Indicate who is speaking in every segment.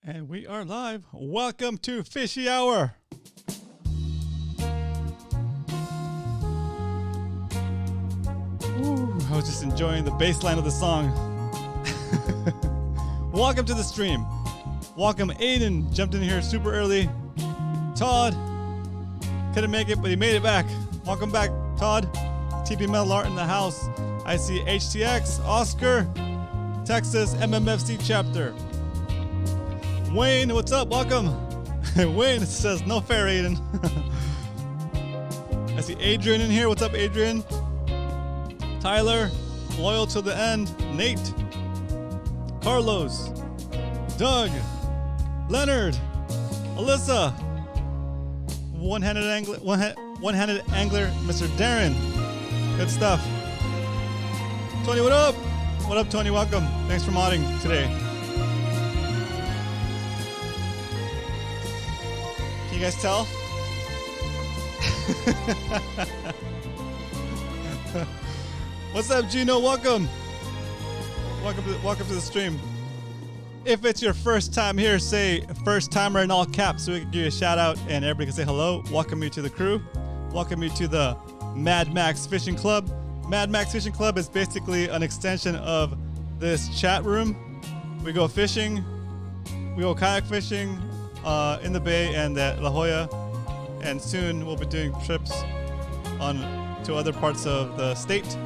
Speaker 1: And we are live. Welcome to Fishy Hour. Ooh, I was just enjoying the bass line of the song. Welcome to the stream. Welcome, Aiden. Jumped in here super early. Todd couldn't make it, but he made it back. Welcome back, Todd. TP Metal Art in the house. I see HTX, Oscar, Texas, MMFC chapter. Wayne, what's up? Welcome. Wayne says no fair, Aiden. I see Adrian in here. What's up, Adrian? Tyler, loyal to the end. Nate, Carlos, Doug, Leonard, Alyssa, one-handed angler, Mr. Darren. Good stuff. Tony, what up? What up, Tony? Welcome. Thanks for modding today. Can you guys tell? What's up, Gino? Welcome. Welcome to the stream. If it's your first time here, say first timer in all caps so we can give you a shout out and everybody can say hello. Welcome you to the crew. Welcome you to the Mad Max Fishing Club. Mad Max Fishing Club is basically an extension of this chat room. We go fishing. We go kayak fishing in the bay and at La Jolla. And soon we'll be doing trips to other parts of the state.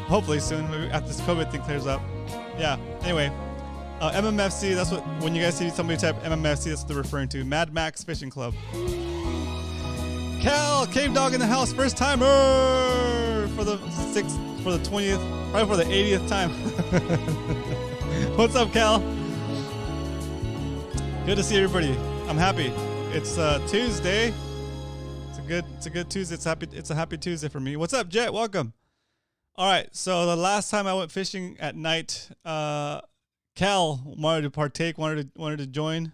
Speaker 1: Hopefully soon, after this COVID thing clears up. Yeah, anyway. MMFC, that's what, when you guys see somebody type MMFC, that's what they're referring to. Mad Max Fishing Club. Cal, Cave Dog in the house, first timer for the 20th, probably for the 80th time. What's up, Cal? Good to see everybody. I'm happy. It's Tuesday. It's a good Tuesday. It's a happy Tuesday for me. What's up, Jet? Welcome. All right. So the last time I went fishing at night, Cal wanted to partake, wanted to join,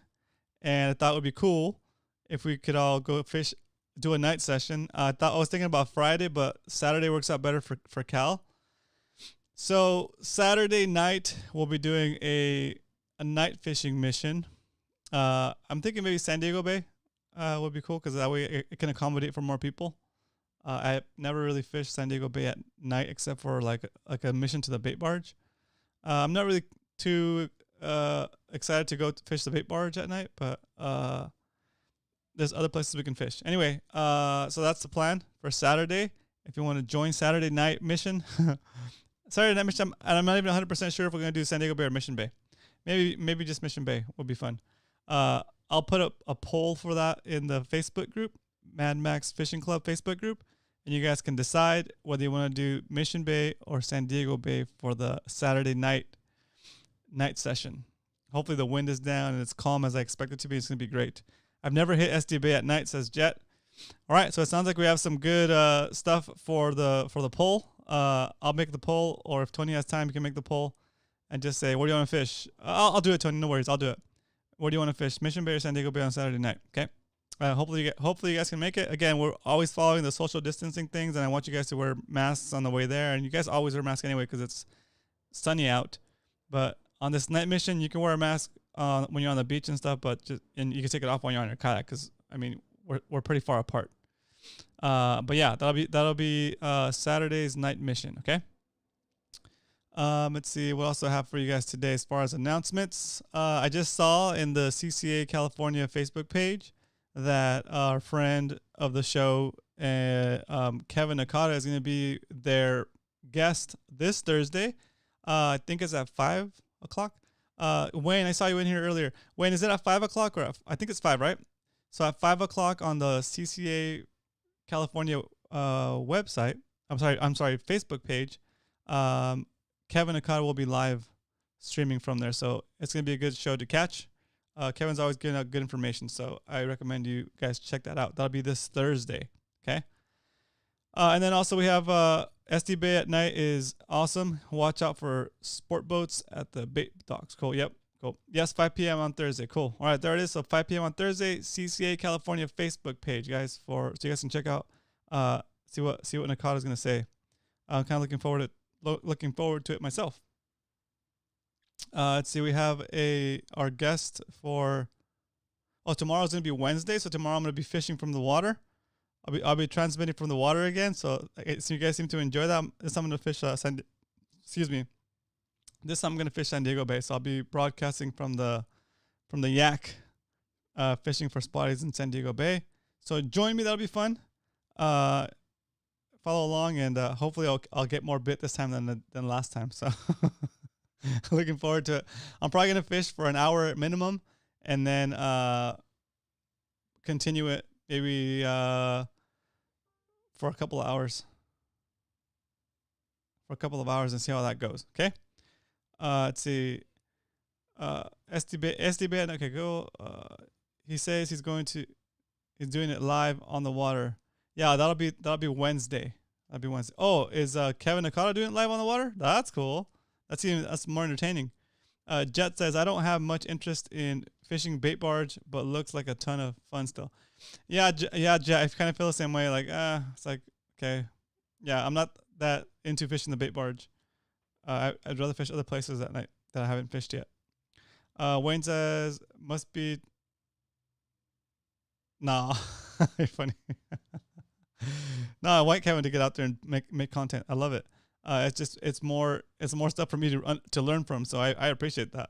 Speaker 1: and I thought it would be cool if we could all go fish, do a night session. I was thinking about Friday, but Saturday works out better for Cal. So Saturday night we'll be doing a night fishing mission. I'm thinking maybe San Diego Bay would be cool because that way it can accommodate for more people. I never really fished San Diego Bay at night except for like a mission to the bait barge. I'm not really too excited to go fish the bait barge at night, but there's other places we can fish. Anyway, so that's the plan for Saturday. If you want to join Saturday night mission, Saturday night mission, and I'm not even 100% sure if we're going to do San Diego Bay or Mission Bay. Maybe just Mission Bay will be fun. I'll put up a poll for that in the Facebook group, Mad Max Fishing Club Facebook group, and you guys can decide whether you want to do Mission Bay or San Diego Bay for the Saturday night session. Hopefully the wind is down and it's calm as I expect it to be. It's going to be great. I've never hit SD Bay at night, says Jet. All right, so it sounds like we have some good stuff for the poll. I'll make the poll, or if Tony has time, he can make the poll and just say, what do you want to fish? I'll do it, Tony. No worries. I'll do it. What do you want to fish? Mission Bay or San Diego Bay on Saturday night? Okay. Hopefully you guys can make it. Again, we're always following the social distancing things, and I want you guys to wear masks on the way there. And you guys always wear masks anyway because it's sunny out. But on this night mission, you can wear a mask when you're on the beach and stuff, and you can take it off when you're on your kayak because I mean we're pretty far apart. But yeah, that'll be Saturday's night mission. Okay. Let's see what else I have for you guys today as far as announcements. I just saw in the CCA California Facebook page that our friend of the show, Kevin Nakata, is going to be their guest this Thursday. I think it's at 5 o'clock. Wayne, I saw you in here earlier. Wayne, is it at 5 o'clock or I think it's 5, right? So at 5 o'clock on the CCA California website, I'm sorry, Facebook page, Kevin Nakata will be live streaming from there. So it's going to be a good show to catch. Kevin's always giving out good information, so I recommend you guys check that out. That'll be this Thursday, okay? And then also we have SD Bay at night is awesome. Watch out for sport boats at the bait docks. Cool, yep, cool. Yes, 5 p.m. on Thursday, cool. All right, there it is. So 5 p.m. on Thursday, CCA California Facebook page, guys, so you guys can check out, see what Nakata's going to say. I'm kind of looking forward to it myself. Let's see. We have our guest for. Oh, tomorrow's gonna be Wednesday, so tomorrow I'm gonna be fishing from the water. I'll be transmitting from the water again. So you guys seem to enjoy that. This time I'm gonna fish excuse me. This time I'm gonna fish San Diego Bay. So I'll be broadcasting from the Yak, fishing for spotties in San Diego Bay. So join me. That'll be fun. Follow along, and hopefully I'll get more bit this time than last time. So looking forward to it. I'm probably gonna fish for an hour minimum, and then continue it maybe for a couple of hours. And see how that goes. Okay. Let's see. SDB. Okay, go. He says he's doing it live on the water. Yeah, that'll be Wednesday. That'll be Wednesday. Oh, is Kevin Nakata doing it live on the water? That's cool. That's more entertaining. Jet says, I don't have much interest in fishing bait barge, but looks like a ton of fun still. Yeah, Jet, I kind of feel the same way. Like, it's like, okay. Yeah, I'm not that into fishing the bait barge. I'd rather fish other places at night that I haven't fished yet. Wayne says, must be. Nah, you're funny. No, I want Kevin to get out there and make content. I love it. It's more stuff for me to learn from. So I appreciate that.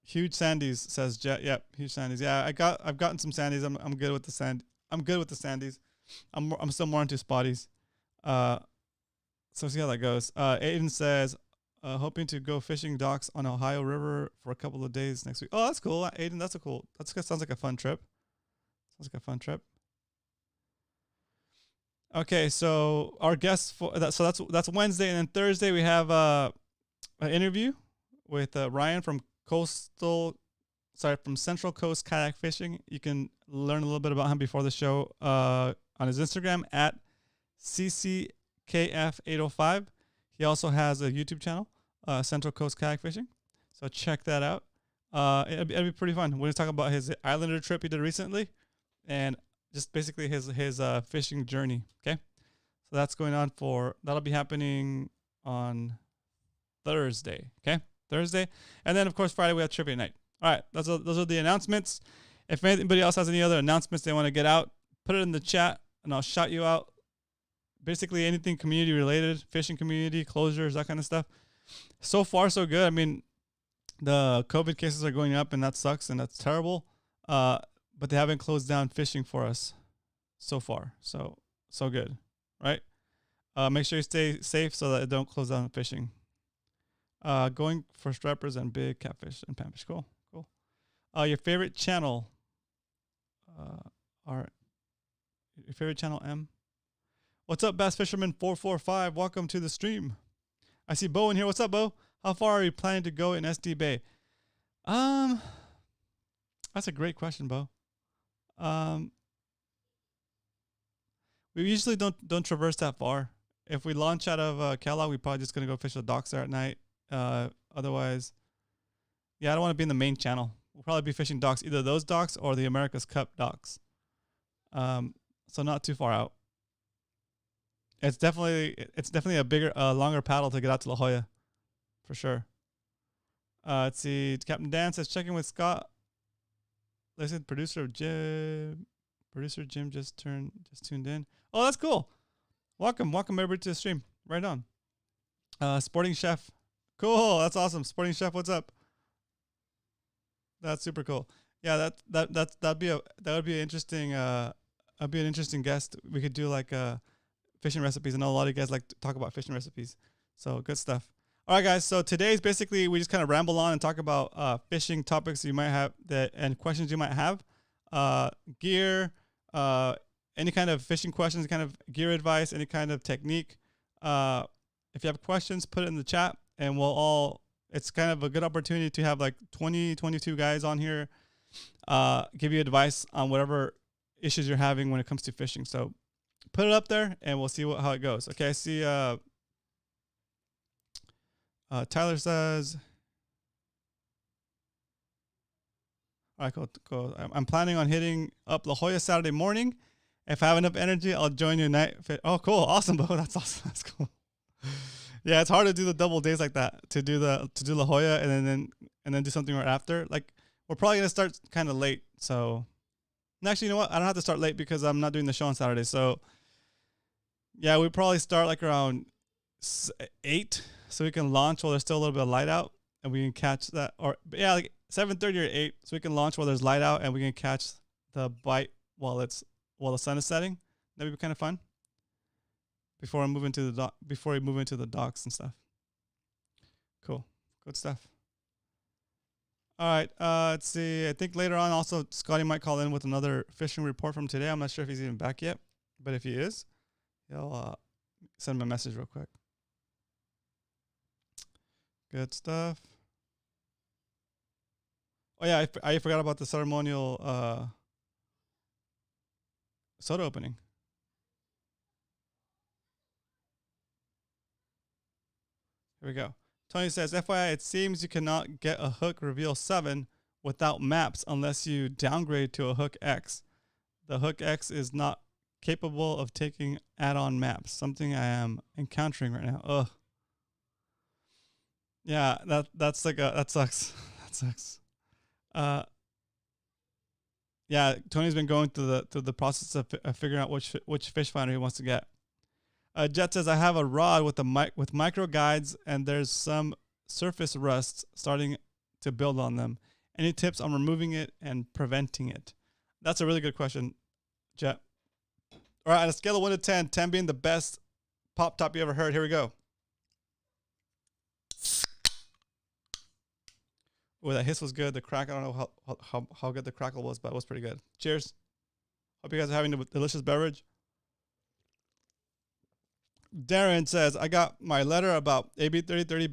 Speaker 1: Huge Sandies says Jet. Yep, huge Sandies. Yeah, I've gotten some Sandies. I'm good with the sand. I'm good with the Sandies. I'm still more into spotties. So see how that goes. Aiden says, hoping to go fishing docks on Ohio River for a couple of days next week. Oh, that's cool, Aiden. That sounds like a fun trip. Okay, so our guests for that. So that's Wednesday, and then Thursday we have an interview with Ryan from Central Coast Kayak Fishing. You can learn a little bit about him before the show on his Instagram at CCKF805. He also has a YouTube channel, Central Coast Kayak Fishing. So check that out. It'll be pretty fun. We're going to talk about his Islander trip he did recently, and just basically his fishing journey. Okay, so that's going on that'll be happening on Thursday. Okay, Thursday, and then of course Friday we have trivia night. All right, those are the announcements. If anybody else has any other announcements they want to get out, put it in the chat, and I'll shout you out. Basically anything community related, fishing community, closures, that kind of stuff. So far, so good. I mean, the COVID cases are going up, and that sucks, and that's terrible. But they haven't closed down fishing for us so far. So good, right? Make sure you stay safe so that it don't close down fishing. Going for stripers and big catfish and panfish. Cool. Your favorite channel? Your favorite channel, M? What's up, Bass Fisherman 445? Welcome to the stream. I see Bo in here. What's up, Bo? How far are you planning to go in SD Bay? That's a great question, Bo. We usually don't traverse that far. If we launch out of Kellogg, we're probably just gonna go fish the docks there at night. Otherwise, yeah, I don't want to be in the main channel. We'll probably be fishing docks, either those docks or the America's Cup docks. So not too far out. It's definitely a bigger, longer paddle to get out to La Jolla, for sure. Let's see. Captain Dan says checking with Scott. Listen, producer Jim just tuned in. Oh, that's cool. Welcome everybody to the stream. Right on. Sporting Chef. Cool. That's awesome. Sporting Chef, what's up? That's super cool. Yeah, that'd be an interesting guest. We could do like fishing recipes. I know a lot of you guys like to talk about fishing recipes. So good stuff. All right, guys. So today's basically we just kind of ramble on and talk about fishing topics you might have and questions you might have. Gear, any kind of fishing questions, kind of gear advice, any kind of technique. If you have questions, put it in the chat, and it's kind of a good opportunity to have like 20, 22 guys on here give you advice on whatever issues you're having when it comes to fishing. So put it up there, and we'll see how it goes. Okay, I see Tyler says, all right, cool. I'm planning on hitting up La Jolla Saturday morning. If I have enough energy, I'll join you night. Oh, cool. Awesome, bro. That's awesome. That's cool. Yeah, it's hard to do the double days like that. To do La Jolla and then do something right after. Like we're probably gonna start kind of late. So, and actually, you know what? I don't have to start late because I'm not doing the show on Saturday. So, yeah, we probably start like around 8, so we can launch while there's still a little bit of light out, and we can catch that. Or yeah, like 7:30 or 8, so we can launch while there's light out, and we can catch the bite while the sun is setting. That'd be kind of fun. Before we move into the docks and stuff. Cool, good stuff. All right, let's see. I think later on also Scotty might call in with another fishing report from today. I'm not sure if he's even back yet, but if he is, he'll send him a message real quick. Good stuff. Oh yeah, I forgot about the ceremonial soda opening. Here we go. Tony says, FYI, it seems you cannot get a hook reveal 7 without maps unless you downgrade to a hook X. The hook X is not capable of taking add-on maps, something I am encountering right now. Ugh. Yeah, that's like that sucks. That sucks. Yeah, Tony's been going through the process of figuring out which fish finder he wants to get. Jet says, I have a rod with micro guides, and there's some surface rust starting to build on them. Any tips on removing it and preventing it? That's a really good question, Jet. All right, on a scale of 1 to 10, 10 being the best pop top you ever heard. Here we go. Oh, that hiss was good. The crack, I don't know how good the crackle was, but it was pretty good. Cheers. Hope you guys are having a delicious beverage. Darren says, I got my letter about AB 3030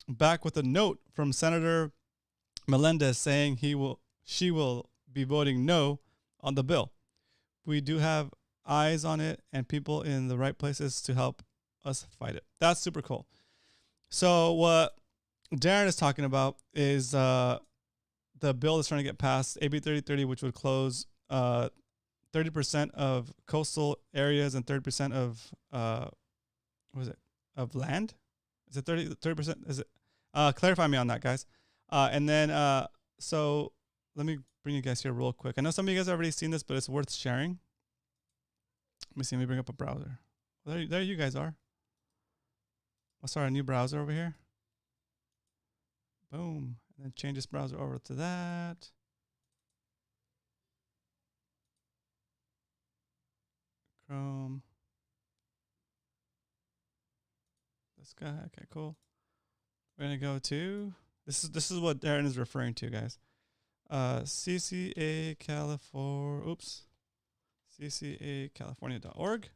Speaker 1: back with a note from Senator Melendez saying she will be voting no on the bill. We do have eyes on it and people in the right places to help us fight it. That's super cool. So what Darren is talking about is the bill that's trying to get passed, AB 3030, which would close 30% of coastal areas and 30% of of land? Is it 30%? Is it? Clarify me on that, guys. And then so let me bring you guys here real quick. I know some of you guys have already seen this, but it's worth sharing. Let me see. Let me bring up a browser. Well, there you guys are. I'll start a new browser over here. Boom. And then change this browser over to that. Chrome. This guy. Okay, cool. We're gonna go to this is what Darren is referring to, guys. CCA California. Oops. CCACalifornia.org.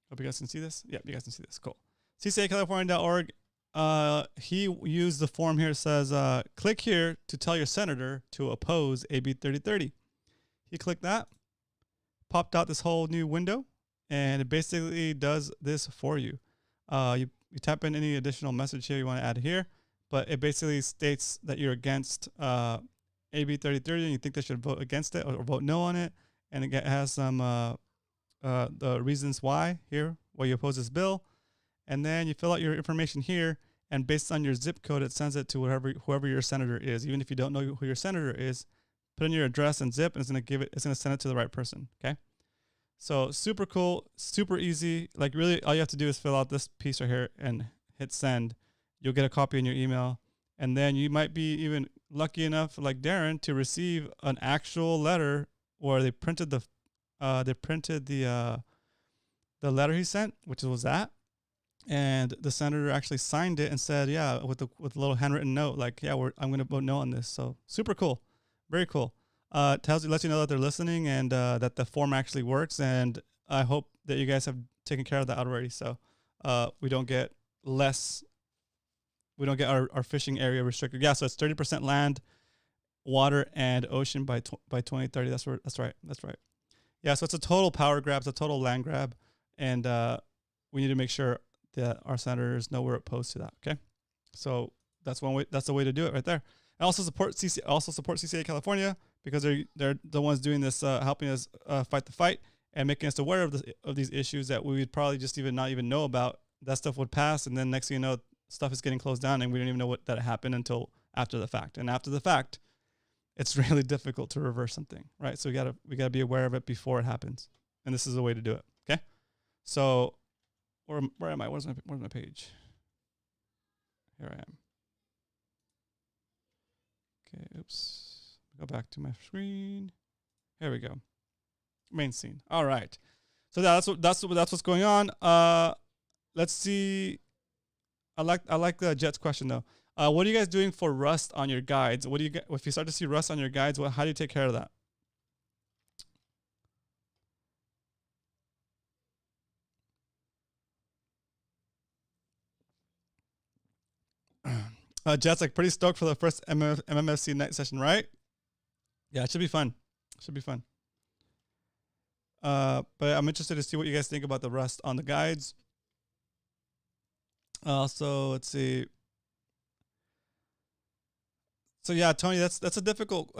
Speaker 1: Hope you guys can see this. Yep, you guys can see this. Cool. CCACalifornia.org. He used the form here. It says, click here to tell your senator to oppose AB 3030. He clicked that. Popped out this whole new window, and it basically does this for you. You tap in any additional message here you want to add here, but it basically states that you're against AB 3030 and you think they should vote against it or vote no on it, and it has some the reasons why here, why you oppose this bill, and then you fill out your information here, and based on your zip code, it sends it to whoever your senator is. Even if you don't know who your senator is, put in your address and zip, and it's gonna send it to the right person. Okay. So super cool, super easy. Like really, all you have to do is fill out this piece right here and hit send. You'll get a copy in your email, and then you might be even lucky enough, like Darren, to receive an actual letter where they printed the letter he sent, which was that, and the senator actually signed it and said, yeah, with a little handwritten note, like, yeah, I'm gonna vote no on this. So super cool, very cool. Lets you know that they're listening and that the form actually works. And I hope that you guys have taken care of that already. So we don't get our fishing area restricted. Yeah, so it's 30% land, water, and ocean by 2030. That's right. Yeah, so it's a total power grab. It's a total land grab. And we need to make sure that our senators know we're opposed to that. Okay, so that's one way. That's the way to do it right there. And also support CCA California, because they're the ones doing this, helping us fight the fight and making us aware of these issues that we would probably just not even know about that stuff would pass, and then next thing you know, stuff is getting closed down, and we don't even know what that happened until after the fact. And after the fact, it's really difficult to reverse something, right? So we gotta be aware of it before it happens, and this is the way to do it. Okay, so where am I? Where's my page? Here I am. Okay, oops. Go back to my screen. Here we go. Main scene. All right. So that's what's going on. Let's see. I like the Jet's question though. What are you guys doing for rust on your guides? What do you get if you start to see rust on your guides? How do you take care of that? Jet's like pretty stoked for the first MMFC night session, right? Yeah, it should be fun. Should be fun. But I'm interested to see what you guys think about the rust on the guides. So let's see. So yeah, Tony, that's a difficult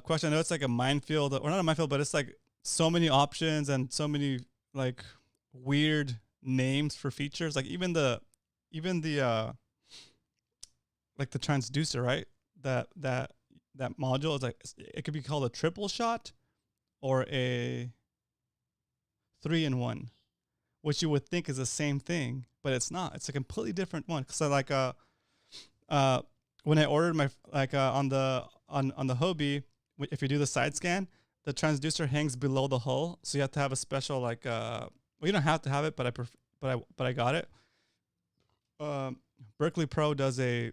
Speaker 1: question. I know it's like a minefield, or not a minefield, but it's like so many options and so many like weird names for features. Like even the like the transducer, right? That module is like, it could be called a triple shot or a 3-in-1, which you would think is the same thing, but it's not. It's a completely different one. So like when I ordered my on the Hobie, if you do the side scan, the transducer hangs below the hull, so you have to have a special like well, you don't have to have it, but I got it. Berkeley Pro does a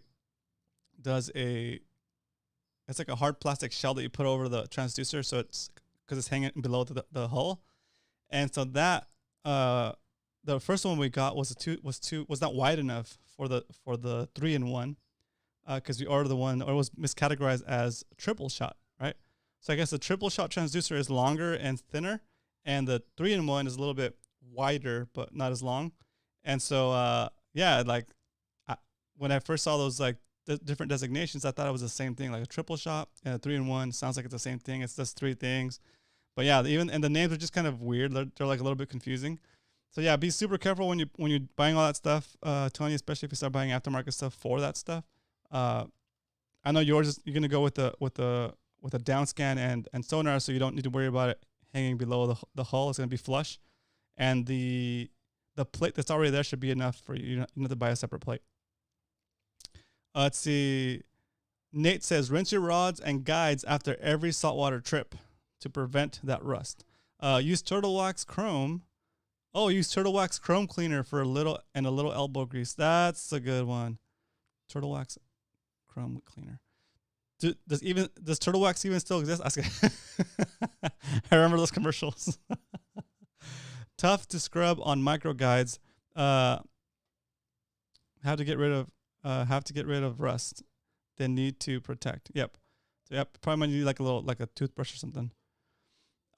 Speaker 1: it's like a hard plastic shell that you put over the transducer, so it's because it's hanging below the hull, and so that the first one we got was not wide enough for the 3-in-1, because we ordered the one, or it was miscategorized as triple shot, right? So I guess the triple shot transducer is longer and thinner, and the 3-in-1 is a little bit wider but not as long, and so yeah, like when I first saw those like different designations, I thought it was the same thing, like a triple shot and a 3-in-1 sounds like it's the same thing. It's just three things, but yeah, and the names are just kind of weird. They're like a little bit confusing. So yeah, be super careful when you're buying all that stuff, Tony, especially if you start buying aftermarket stuff for that stuff. I know you're gonna go with a down scan and sonar, so you don't need to worry about it hanging below the hull. It's gonna be flush, and the plate that's already there should be enough for you. You don't have to buy a separate plate. Let's see. Nate says, rinse your rods and guides after every saltwater trip to prevent that rust. Use turtle wax chrome. Oh, use turtle wax chrome cleaner for a little elbow grease. That's a good one. Turtle wax chrome cleaner. Does turtle wax even still exist? I remember those commercials. Tough to scrub on micro guides. Have to get rid of rust. They need to protect. Yep. So yep, probably might need like a toothbrush or something.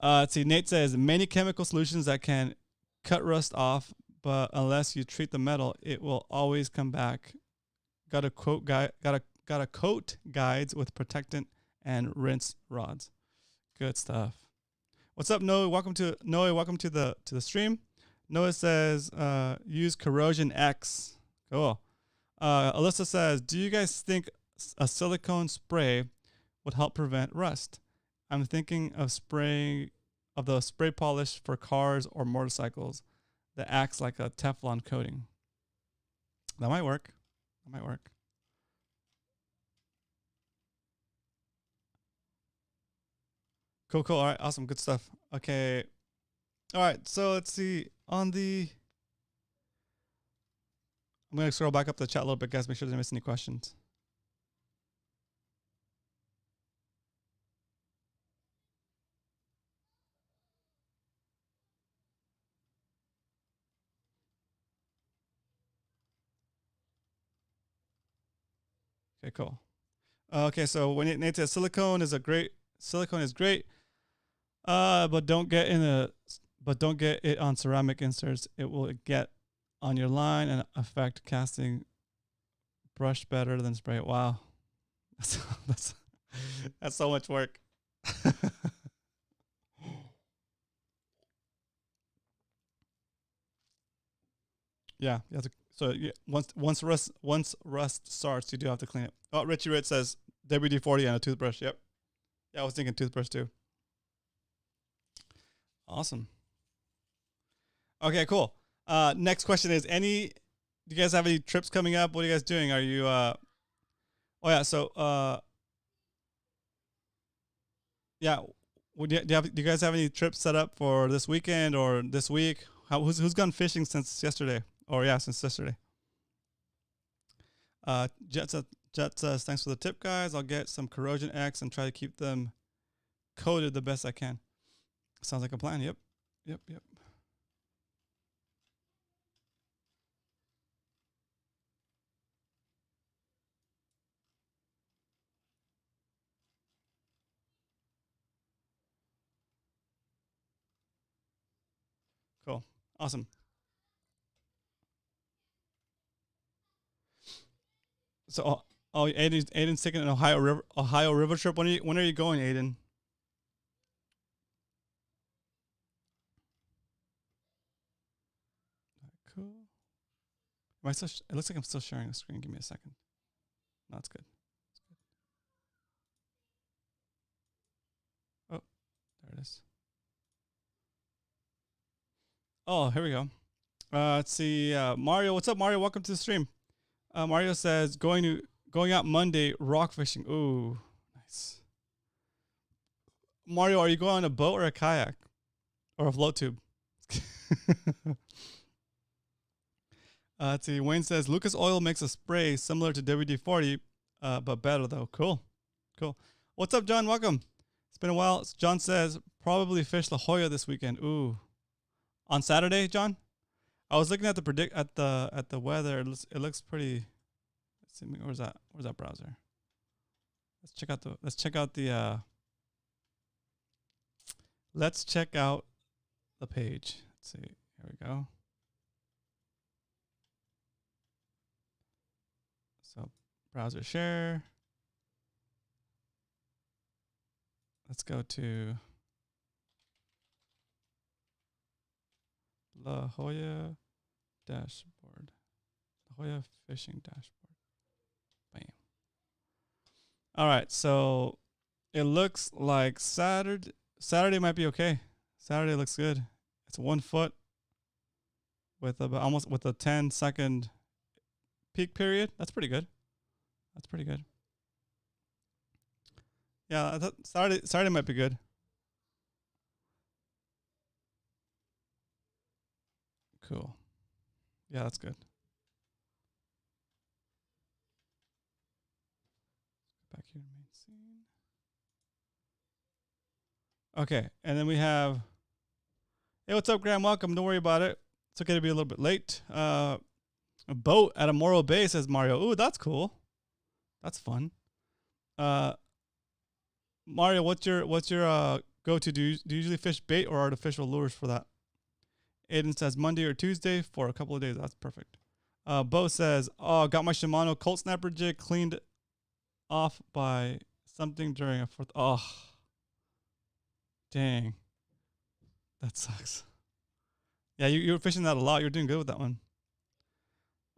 Speaker 1: Let's see. Nate says many chemical solutions that can cut rust off, but unless you treat the metal, it will always come back. Gotta coat guides with protectant and rinse rods. Good stuff. What's up, Noah? Welcome to the stream. Noah says use Corrosion X. Cool. Alyssa says, do you guys think a silicone spray would help prevent rust? I'm thinking of the spray polish for cars or motorcycles that acts like a Teflon coating. That might work. Cool. All right. Awesome. Good stuff. Okay. All right. So let's see. I'm going to scroll back up the chat a little bit, guys. Make sure I didn't miss any questions. Okay, cool. Okay, so when Nate says silicone is great, but don't get it on ceramic inserts. It will get on your line and affect casting brush better than spray. Wow, that's so much work. Yeah, you have to. So once rust starts, you do have to clean it. Oh, Richie Rich says WD-40 and a toothbrush. Yep. Yeah, I was thinking toothbrush too. Awesome. Okay, cool. Next question is do you guys have any trips coming up? What are you guys doing? Are you oh yeah, so yeah, do you guys have any trips set up for this weekend or this week? Who's gone fishing since yesterday? Or yeah, since yesterday. Jet says thanks for the tip, guys. I'll get some Corrosion X and try to keep them coated the best I can. Sounds like a plan. Yep. Cool. Awesome. So, Aiden's taking an Ohio River trip. When are you going, Aiden? Cool. It looks like I'm still sharing the screen. Give me a second. No, that's good. Oh, there it is. Oh, here we go. Let's see. Mario, what's up, Mario? Welcome to the stream. Mario says going out Monday rock fishing. Ooh, nice. Mario, are you going on a boat or a kayak or a float tube? Let's see. Wayne says Lucas Oil makes a spray similar to WD-40, but better though. Cool. What's up, John? Welcome. It's been a while. John says probably fish La Jolla this weekend. Ooh, on Saturday, John. I was looking at the weather. It looks pretty. Let's see, where's that browser? Let's check out the. Let's check out the page. Let's see. Here we go. So browser share. Let's go to La Jolla dashboard. La Jolla fishing dashboard. Bam. All right, so it looks like Saturday might be okay. Saturday looks good. It's 1 foot with almost a 10-second peak period. That's pretty good. Yeah, I thought Saturday might be good. Cool. Yeah, that's good. Back here, main scene. Okay, and then we have. Hey, what's up, Graham? Welcome. Don't worry about it. It's okay to be a little bit late. A boat at a Morro Bay, says Mario. Ooh, that's cool. That's fun. Mario, what's your go-to? Do you usually fish bait or artificial lures for that? Aiden says Monday or Tuesday for a couple of days. That's perfect. Bo says, "Oh, got my Shimano Colt Snapper jig cleaned off by something during a fourth." Oh, dang, that sucks. Yeah, you were fishing that a lot. You're doing good with that one.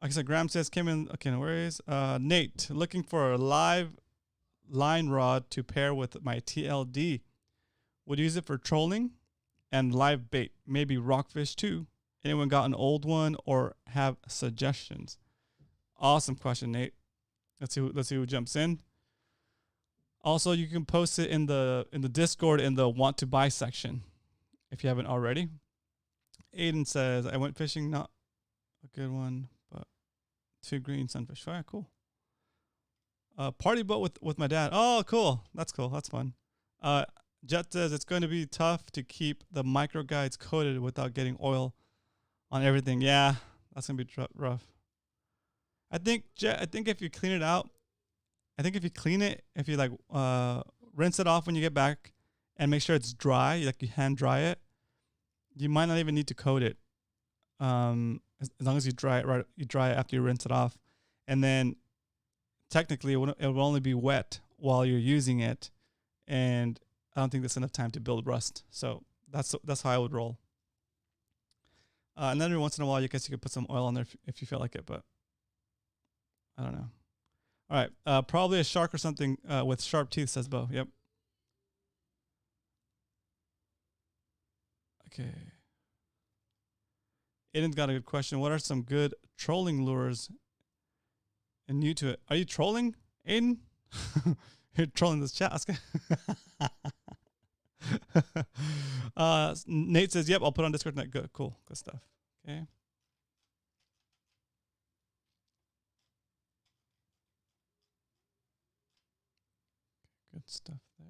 Speaker 1: Like I said, Graham says came in. Okay, no worries. Nate, looking for a live line rod to pair with my TLD. Would use it for trolling and live bait, maybe rockfish too. Anyone got an old one or have suggestions? Awesome question, Nate. Let's see who jumps in. Also, you can post it in the Discord in the want to buy section if you haven't already. Aiden says I went fishing, not a good one, but 2 green sunfish. Oh, yeah, cool. Party boat with my dad. Oh, cool. That's cool. That's fun. Jet says it's going to be tough to keep the micro guides coated without getting oil on everything. Yeah, that's gonna be rough. I think if you clean it out, if you like rinse it off when you get back and make sure it's dry, like you hand dry it, you might not even need to coat it. As long as you dry it right, you dry it after you rinse it off, and then technically it will only be wet while you're using it, and I don't think there's enough time to build rust. So that's how I would roll. And then every once in a while, you guess you could put some oil on there if you feel like it, but I don't know. All right, probably a shark or something with sharp teeth, says Bo. Yep. Okay. Aiden's got a good question. What are some good trolling lures and new to it? Are you trolling, Aiden? You're trolling this chat. Nate says, yep, I'll put on Discord tonight. Good, cool, good stuff. Okay. Good stuff there.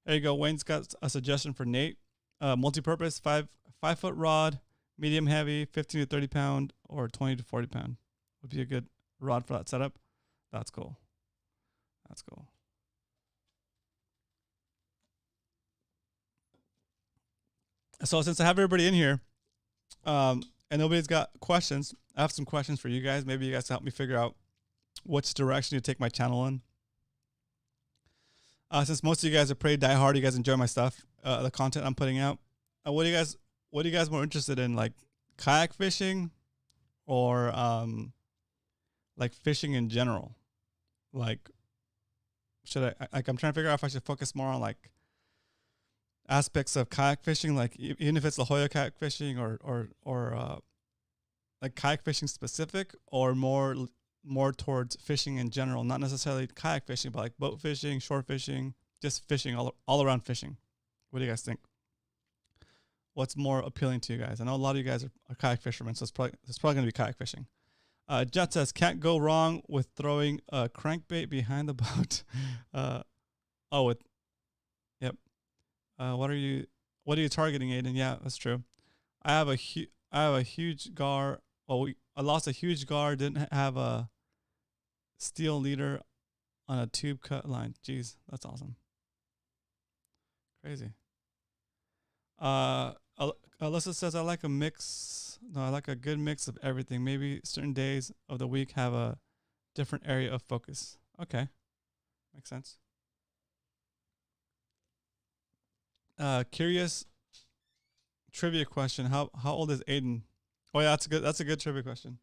Speaker 1: There you go. Wayne's got a suggestion for Nate. Multi-purpose, 5 foot rod, medium heavy, 15 to 30 pound, or 20 to 40 pound would be a good rod for that setup. That's cool. That's cool. So since I have everybody in here, and nobody's got questions, I have some questions for you guys. Maybe you guys can help me figure out which direction to take my channel in. Since most of you guys are pretty diehard, you guys enjoy my stuff, the content I'm putting out. What are you guys more interested in, like kayak fishing, or like fishing in general? Like, should I I'm trying to figure out if I should focus more on like aspects of kayak fishing, like even if it's La Jolla kayak fishing, or like kayak fishing specific, or more towards fishing in general, not necessarily kayak fishing, but like boat fishing, shore fishing, just fishing, all around fishing. What do you guys think? What's more appealing to you guys? I know a lot of you guys are kayak fishermen, so it's probably going to be kayak fishing. Jet says, can't go wrong with throwing a crankbait behind the boat. Yep. What are you targeting, Aiden? Yeah, that's true. I have a huge gar. Oh, I lost a huge gar. Didn't have a steel leader on a tube cut line. Jeez, that's awesome. Crazy. Alyssa says, I like a good mix of everything. Maybe certain days of the week have a different area of focus. Okay. Makes sense. Curious trivia question. How old is Aiden? Oh yeah, that's a good trivia question.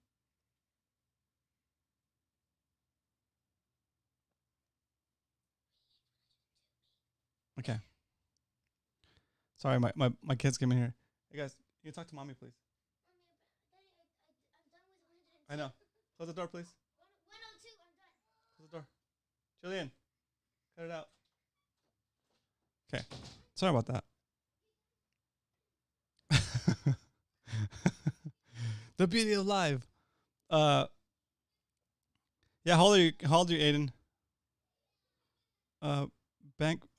Speaker 1: Okay. Sorry, my kids came in here. Hey guys, can you talk to mommy, please? I know. Close the door, please. 102, I'm done. Close the door. Julian, cut it out. Okay. Sorry about that. The beauty of live. Yeah, how old are you, Aiden?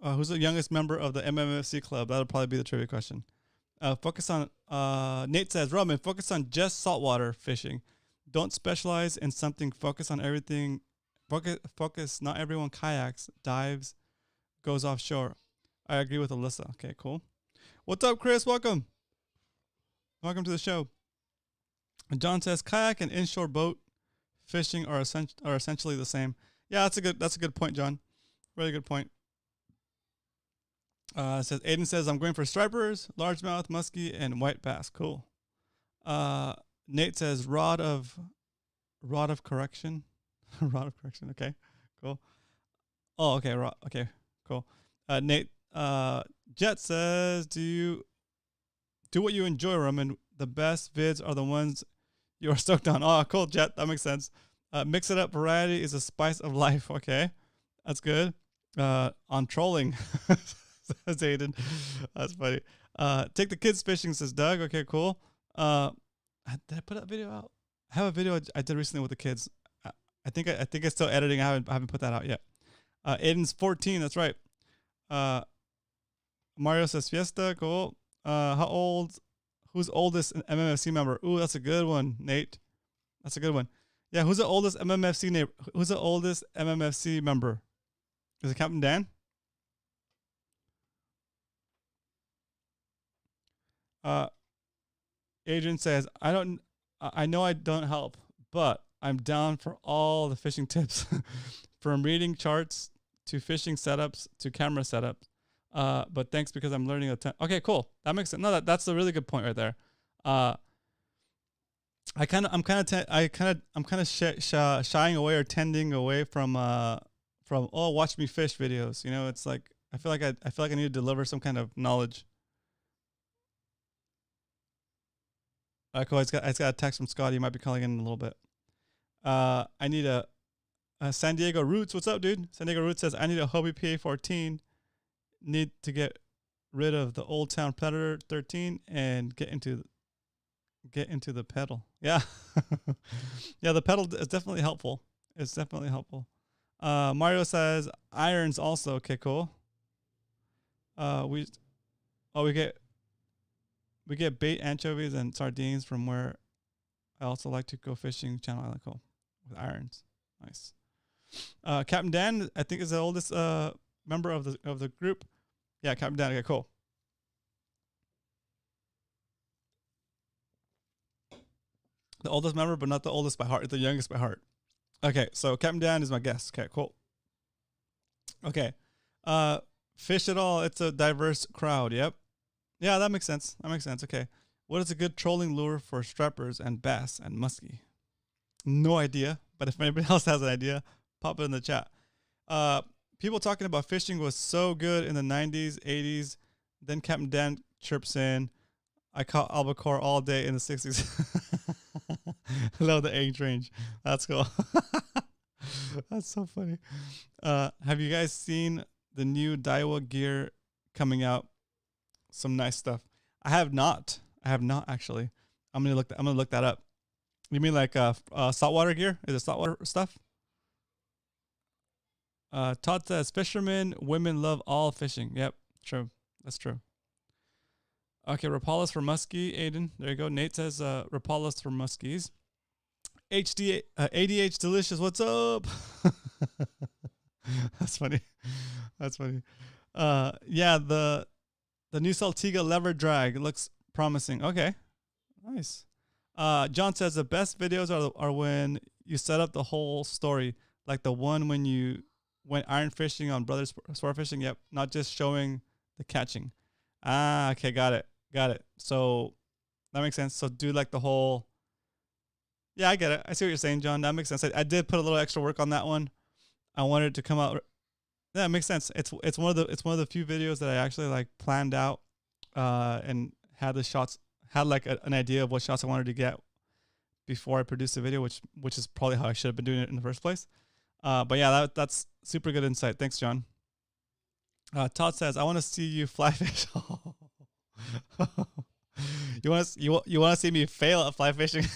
Speaker 1: Who's the youngest member of the MMFC club? That'll probably be the trivia question. Focus on, Nate says, Roman, focus on just saltwater fishing. Don't specialize in something. Focus on everything. Focus. Not everyone kayaks, dives, goes offshore. I agree with Alyssa. Okay, cool. What's up, Chris? Welcome. Welcome to the show. John says, kayak and inshore boat fishing are essentially the same. Yeah, that's a good point, John. Really good point. Aiden says, I'm going for stripers, largemouth, muskie, and white bass. Cool. Nate says, rod of correction. Rod of correction. Okay, cool. Oh, okay. Okay, cool. Nate, Jet says, do what you enjoy, Roman. The best vids are the ones you are stoked on. Oh, cool, Jet. That makes sense. Mix it up. Variety is a spice of life. Okay, that's good. On trolling, says Aiden. That's funny. Take the kids fishing, says Doug. Okay, cool. Did I put that video out? I have a video I did recently with the kids. I think it's still editing. I haven't put that out yet. Aiden's 14. That's right. Mario says Fiesta. Cool. Who's oldest MMFC member? Ooh, that's a good one, Nate. That's a good one. Yeah, who's the oldest MMFC member? Is it Captain Dan? Adrian says, I know I don't help, but I'm down for all the fishing tips from reading charts to fishing setups to camera setups. But thanks because I'm learning a ton. Okay, cool. That makes sense. No, that's a really good point right there. I'm kind of shying away or tending away from watch me fish videos. You know, it's like I feel like I need to deliver some kind of knowledge. Cool. I just got a text from Scotty. He might be calling in a little bit. I need a San Diego Roots. What's up, dude? San Diego Roots says I need a Hobie PA14. Need to get rid of the Old Town Predator 13 and get into the pedal. Yeah. Yeah, the pedal is definitely helpful. It's definitely helpful. Mario says irons also. Okay, cool. We get bait, anchovies, and sardines from where I also like to go fishing. Channel Island, cool, with irons. Nice. Captain Dan, I think, is the oldest member of the group. Yeah, Captain Dan. Okay, cool. The oldest member, but not the oldest by heart. The youngest by heart. Okay, so Captain Dan is my guest. Okay, cool. Okay. Fish it all. It's a diverse crowd. Yep. Yeah, that makes sense. Okay. What is a good trolling lure for strappers and bass and muskie? No idea, but if anybody else has an idea, pop it in the chat. People talking about fishing was so good in the 90s, 80s. Then Captain Dan chirps in, I caught albacore all day in the 60s. I love the age range. That's cool. That's so funny. Have you guys seen the new Daiwa gear coming out? Some nice stuff. I have not actually. I'm gonna look that up. You mean like saltwater gear? Is it saltwater stuff? Todd says fishermen, women love all fishing. Yep, true. That's true. Okay, Rapalas for muskie, Aiden. There you go. Nate says Rapalas for muskies. ADH Delicious, what's up? That's funny. Yeah, the new Saltiga lever drag looks promising. Okay, nice. John says the best videos are when you set up the whole story, like the one when you went iron fishing on Brothers Sport Fishing. Yep, not just showing the catching. Okay, got it. So that makes sense. So do like the whole. Yeah, I get it. I see what you're saying, John. That makes sense. I did put a little extra work on that one. I wanted it to come out. Yeah, it makes sense. It's one of the few videos that I actually like planned out, and had the shots, had like an idea of what shots I wanted to get before I produced the video, which is probably how I should have been doing it in the first place. But yeah, that's super good insight. Thanks, John. Todd says, I want to see you fly fish. You want to see me fail at fly fishing?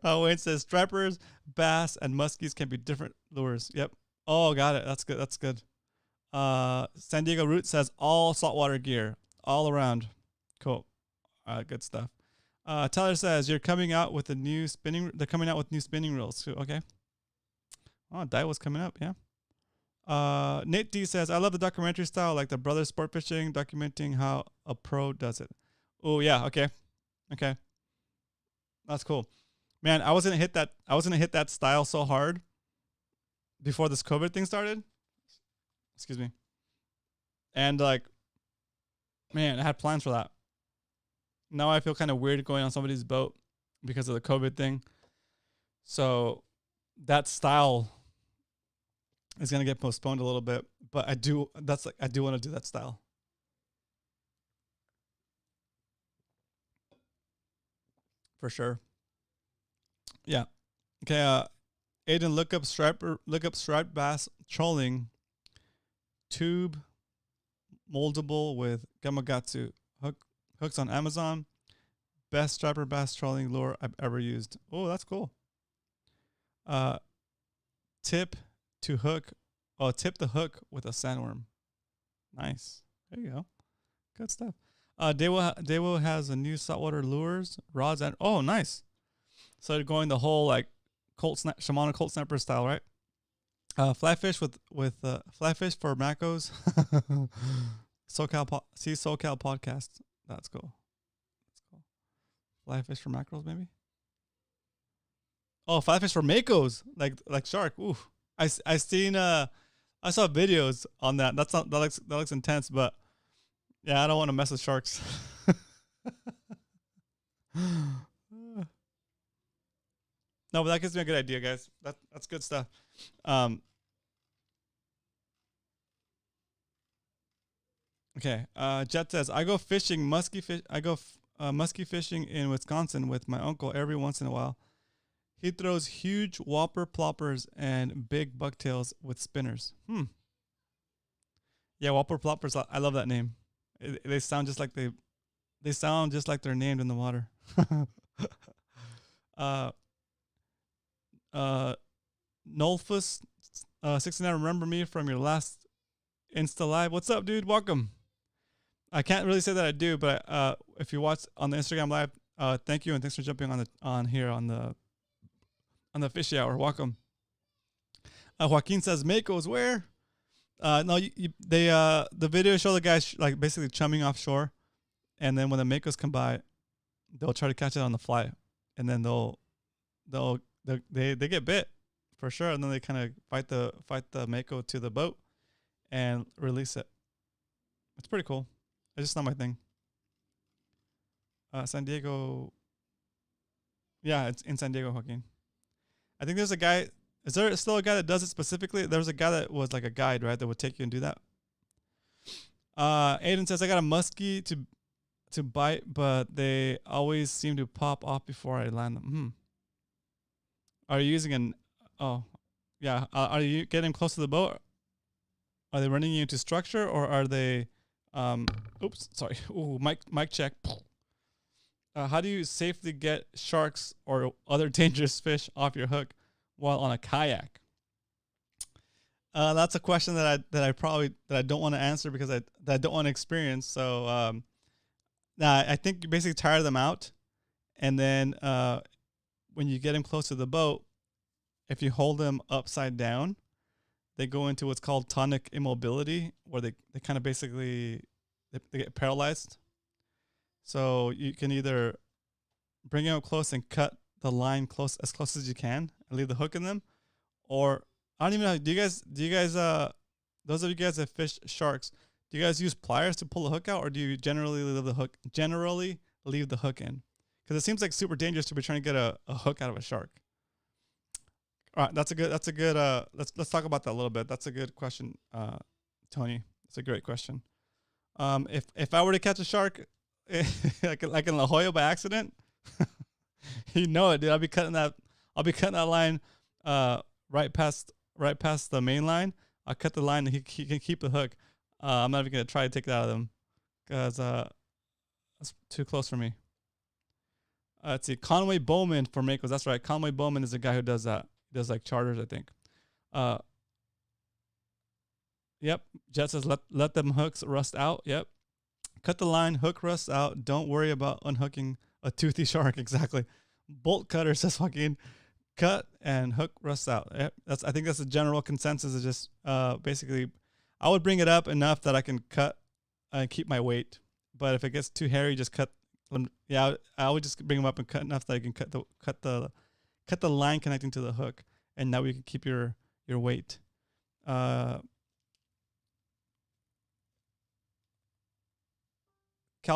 Speaker 1: Wayne says strappers, bass, and muskies can be different lures. Yep. Oh, got it. That's good. San Diego Root says all saltwater gear, all around. Cool. Good stuff. Tyler says they're coming out with new spinning reels too. Okay. Oh, Daiwa's coming up. Yeah. Nate D says, I love the documentary style, like the Brothers Sport Fishing, documenting how a pro does it. Oh yeah, okay. That's cool. Man, I was gonna hit that style so hard before this COVID thing started. Excuse me. And like, man, I had plans for that. Now I feel kind of weird going on somebody's boat because of the COVID thing. So that style is gonna get postponed a little bit, but I do want to do that style. For sure. Yeah. Okay, Aiden, look up striped bass trolling tube moldable with Gamakatsu hooks on Amazon. Best striper bass trolling lure I've ever used. Oh, that's cool. Tip the hook with a sandworm. Nice. There you go. Good stuff. Daewoo has a new saltwater lures, rods, and nice. So they're going the whole like Shimano Colt Snapper style, right? Fly fish with fly fish for macos. SoCal podcast. That's cool. Fly fish for mackerels, maybe. Oh, fly fish for makos, like shark. Ooh, I seen I saw videos on that. That looks intense, but yeah, I don't want to mess with sharks. No, but that gives me a good idea, guys. That's good stuff. Okay. Jet says I go fishing musky fish. I go musky fishing in Wisconsin with my uncle every once in a while. He throws huge whopper ploppers and big bucktails with spinners. Yeah, whopper ploppers. I love that name. They sound just like they sound just like they're named in the water. Nolfus 69, remember me from your last Insta Live. What's up, dude? Welcome. I can't really say that I do, but if you watch on the Instagram Live, thank you and thanks for jumping on the fishy hour. Welcome. Joaquin says Mako's where? No, the video show the guys like basically chumming offshore, and then when the Makos come by, they'll try to catch it on the fly, and then they get bit for sure, and then they kind of fight the Mako to the boat and release it. It's pretty cool. It's just not my thing. San Diego. Yeah, it's in San Diego, Joaquin. I think there's a guy. Is there still a guy that does it specifically? There was a guy that was like a guide, right? That would take you and do that. Aiden says, I got a muskie to bite, but they always seem to pop off before I land them. Are you using an... Oh, yeah. Are you getting close to the boat? Are they running you into structure, or are they... oops, sorry. Ooh, mic check. How do you safely get sharks or other dangerous fish off your hook while on a kayak? That's a question that I don't want to answer because I don't want to experience. So I think you basically tire them out, and then when you get them close to the boat, if you hold them upside down, they go into what's called tonic immobility, where they kind of basically they get paralyzed. So you can either bring them up close and cut the line as close as you can and leave the hook in them, or I don't even know. Do you guys those of you guys that fish sharks, do you guys use pliers to pull the hook out, or do you generally leave the hook in? Because it seems like super dangerous to be trying to get a hook out of a shark. All right, that's a good let's talk about that a little bit. That's a good question, Tony. It's a great question. If I were to catch a shark like in La Jolla by accident, you know it, dude. I'll be cutting that line right past the main line. I'll cut the line and he can keep the hook. I'm not even gonna try to take it out of them because that's too close for me. Let's see, Conway Bowman for Makos. That's right. Conway Bowman is the guy who does that. He does like charters, I think. Yep. Jet says let them hooks rust out. Yep. Cut the line, hook rusts out. Don't worry about unhooking a toothy shark. Exactly. Bolt cutter, says Joaquin. Cut and hook rusts out. Yep. I think that's the general consensus. Is just basically, I would bring it up enough that I can cut and keep my weight. But if it gets too hairy, just cut. Yeah, I would just bring them up and cut enough that I can cut the line connecting to the hook, and now you can keep your weight. Cal's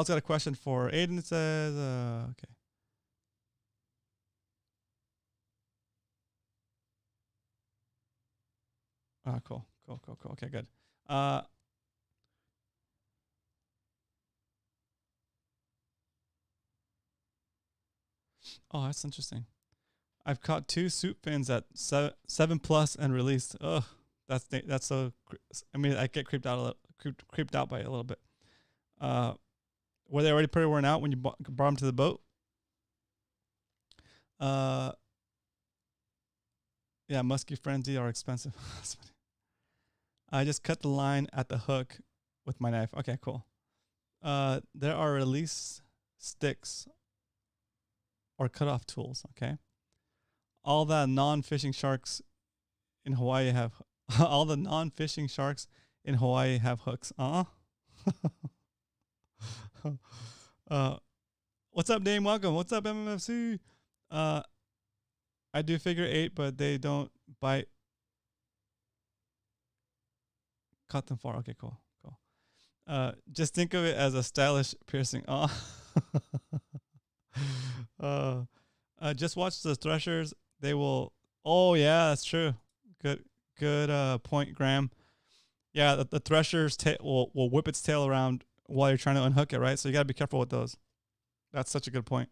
Speaker 1: got a question for Aiden. It says, okay. Cool. Okay, good. Oh, that's interesting. I've caught 2 soup fins at 7+ and released. Ugh, that's so. I mean, I get creeped out by it a little bit. Were they already pretty worn out when you brought them to the boat? Yeah, musky frenzy are expensive. That's funny. I just cut the line at the hook with my knife. Okay, cool. There are release sticks or cutoff tools. Okay. All the non-fishing sharks in Hawaii have hooks. What's up, Dame? Welcome. What's up, MMFC? I do figure 8, but they don't bite. Cut them far. Okay, cool. Just think of it as a stylish piercing. Oh. Just watch the threshers. They will. Oh yeah, that's true. Good point, Graham. Yeah, the thresher's will whip its tail around while you're trying to unhook it, right? So you gotta be careful with those. That's such a good point.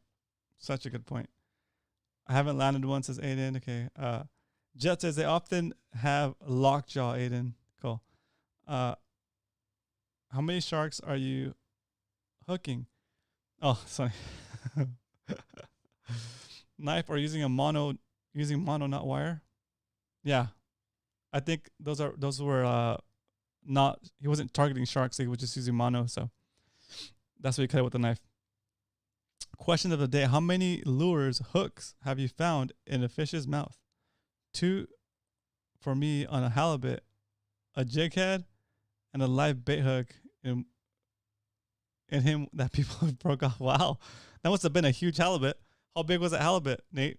Speaker 1: Such a good point. I haven't landed one, says Aiden. Okay. Jet says they often have lockjaw, Aiden. Cool. How many sharks are you hooking? Oh, sorry. Knife or using mono, not wire. Yeah, I think those were not. He wasn't targeting sharks. He was just using mono. So that's why he cut it with the knife. Question of the day: how many lures, hooks have you found in a fish's mouth? 2 for me on a halibut, a jig head, and a live bait hook in him that people broke off. Wow, that must have been a huge halibut. How big was that halibut, Nate?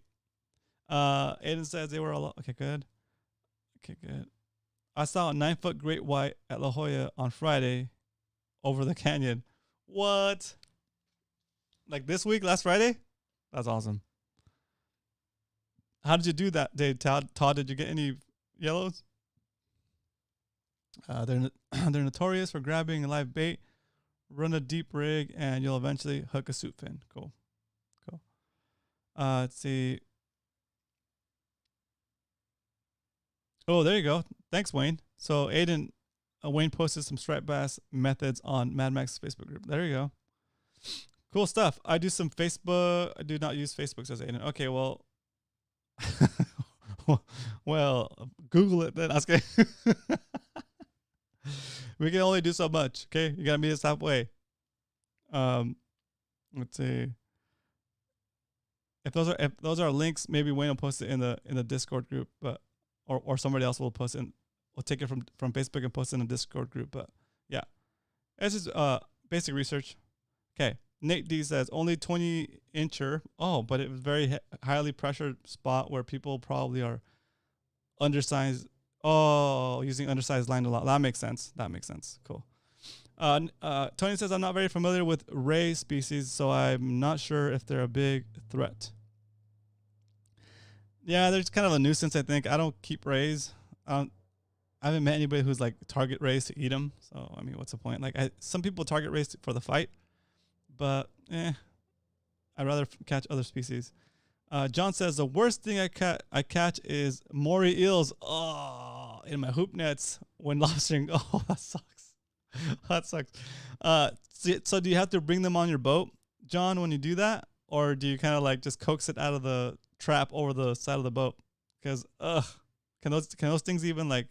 Speaker 1: Aiden says they were all okay. Good. Okay, good. I saw a 9-foot great white at La Jolla on Friday over the canyon. What? Like this week, last Friday? That's awesome. How did you do that, Dave? Todd, did you get any yellows? They're notorious for grabbing a live bait, run a deep rig, and you'll eventually hook a soup fin. Cool. Let's see. Oh, there you go. Thanks, Wayne. So Wayne posted some striped bass methods on Mad Max's Facebook group. There you go. Cool stuff. I do some Facebook. I do not use Facebook, says Aiden. Okay, well, Google it then. Okay. We can only do so much. Okay, you gotta meet us halfway. Let's see. If those are links, maybe Wayne will post it in the Discord group, but or somebody else will post it. We'll take it from Facebook and post it in the Discord group. But yeah, this is basic research. Okay, Nate D says only 20-incher. Oh, but it was very highly pressured spot where people probably are undersized. Oh, using undersized line a lot. That makes sense. Cool. Tony says I'm not very familiar with ray species, so I'm not sure if they're a big threat. Yeah, they're just kind of a nuisance, I think. I don't keep rays. I haven't met anybody who's like target rays to eat them. So I mean, what's the point? Like some people target rays for the fight, but I'd rather catch other species. John says the worst thing I catch is moray eels. Oh, in my hoop nets when lobstering. Oh, that sucks. That sucks. So do you have to bring them on your boat, John, when you do that? Or do you kind of like just coax it out of the trap over the side of the boat? Because, can those things even like,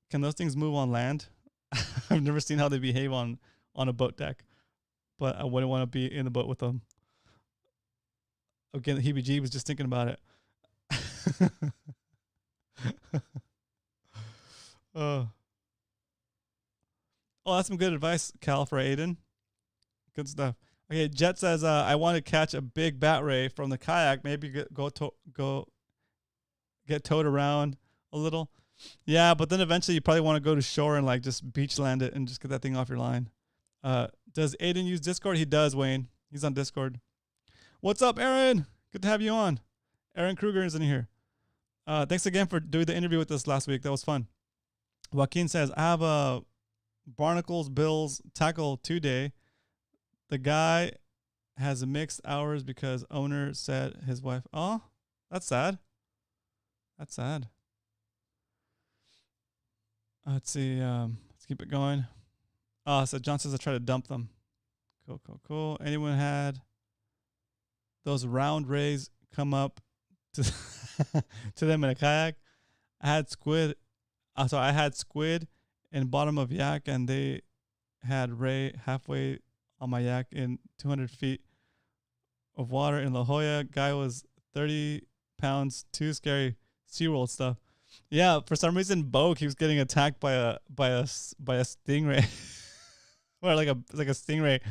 Speaker 1: can those things move on land? I've never seen how they behave on a boat deck, but I wouldn't want to be in the boat with them. Again, the heebie-jeebies was just thinking about it. Oh, that's some good advice, Cal, for Aiden. Good stuff. Okay, Jet says, I want to catch a big bat ray from the kayak. Maybe get towed around a little. Yeah, but then eventually you probably want to go to shore and like just beach land it and just get that thing off your line. Does Aiden use Discord? He does, Wayne. He's on Discord. What's up, Aaron? Good to have you on. Aaron Kruger is in here. Thanks again for doing the interview with us last week. That was fun. Joaquin says, I have a Barnacles Bills tackle 2-day. The guy has mixed hours because owner said his wife. Oh, that's sad. That's sad. Let's see. Let's keep it going. So John says I try to dump them. Cool. Anyone had those round rays come up to to them in a kayak? I had squid. I had squid in bottom of yak, and they had ray halfway on my yak in 200 feet of water in La Jolla. Guy was 30 pounds. Too scary. SeaWorld stuff. Yeah, for some reason, Bo keeps getting attacked by a stingray, or like a stingray.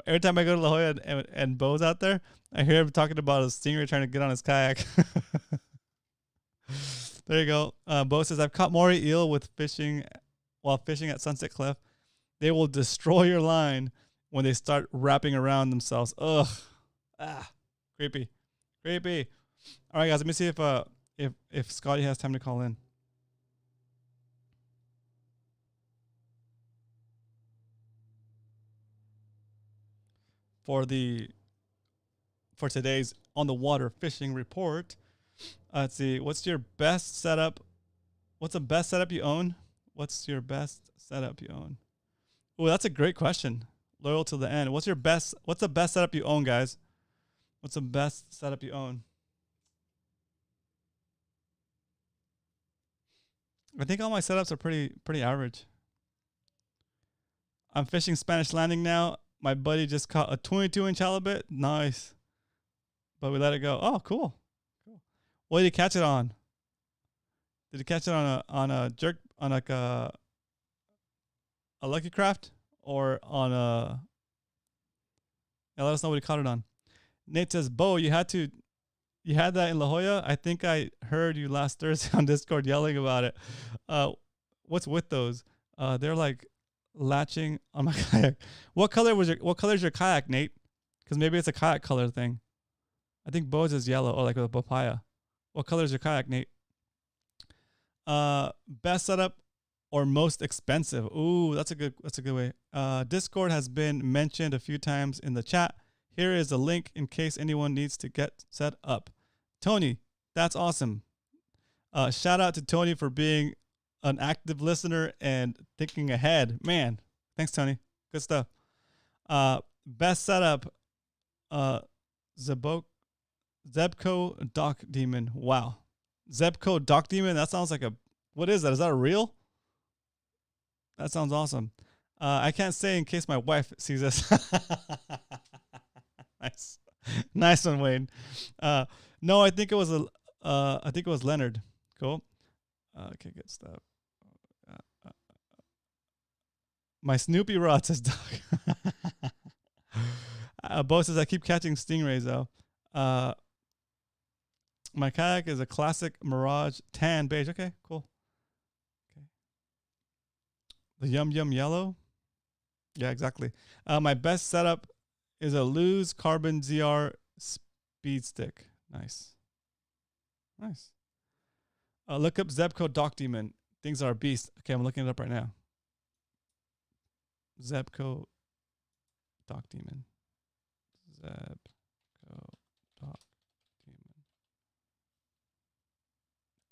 Speaker 1: Every time I go to La Jolla and Bo's out there, I hear him talking about a stingray trying to get on his kayak. There you go. Bo says, I've caught moray eel while fishing at Sunset Cliff. They will destroy your line when they start wrapping around themselves. Ugh. Creepy. Creepy. All right, guys, let me see if Scotty has time to call in. For today's on the water fishing report. Let's see. What's your best setup? What's the best setup you own? What's your best setup you own? Oh, that's a great question. Loyal to the end. What's the best setup you own, guys? What's the best setup you own? I think all my setups are pretty average. I'm fishing Spanish Landing now. My buddy just caught a 22-inch halibut. Nice. But we let it go. Oh, cool. What did you catch it on? Did you catch it on a jerk, on like a Lucky Craft, or on a? Yeah, let us know what you caught it on. Nate says, Bo, you had that in La Jolla. I think I heard you last Thursday on Discord yelling about it. What's with those? They're like latching on my kayak. What color is your kayak, Nate? Because maybe it's a kayak color thing. I think Bo's is yellow, or like with a papaya. What color is your kayak, Nate? Best setup or most expensive? Ooh, that's a good way. Discord has been mentioned a few times in the chat. Here is a link in case anyone needs to get set up. Tony, that's awesome. Shout out to Tony for being an active listener and thinking ahead. Man, thanks, Tony. Good stuff. Best setup, Zebco Dock Demon. Wow. Zebco Dock Demon? That sounds like what is that? Is that a reel? That sounds awesome. I can't say in case my wife sees this. Nice. Nice one, Wayne. No, I think it was Leonard. Cool. Okay, good stuff. My Snoopy rod says dog. Bo says I keep catching stingrays though. My kayak is a classic Mirage tan beige. Okay, cool. Okay. The Yum Yellow. Yeah, exactly. My best setup is a Luz Carbon ZR speed stick. Nice. Nice. Look up Zebco Dock Demon. Things are a beast. Okay, I'm looking it up right now. Zebco Dock Demon. Zebco Dock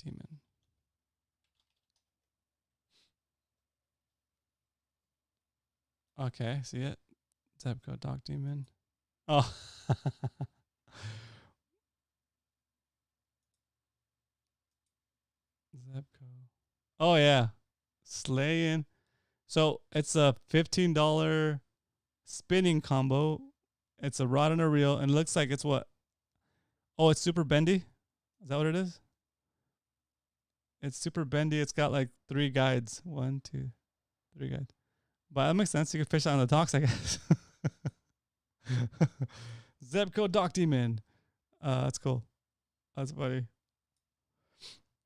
Speaker 1: Demon. Okay, see it? Zebco Dock Demon. Oh. Zebco. Oh, yeah. Slaying. So it's a $15 spinning combo. It's a rod and a reel, and it looks like it's what? Oh, it's super bendy? Is that what it is? It's super bendy. It's got like 3 guides. 1, 2, 3 guides. But that makes sense. You can fish on the docks, I guess. Zebco Dock Demon. That's cool. That's funny.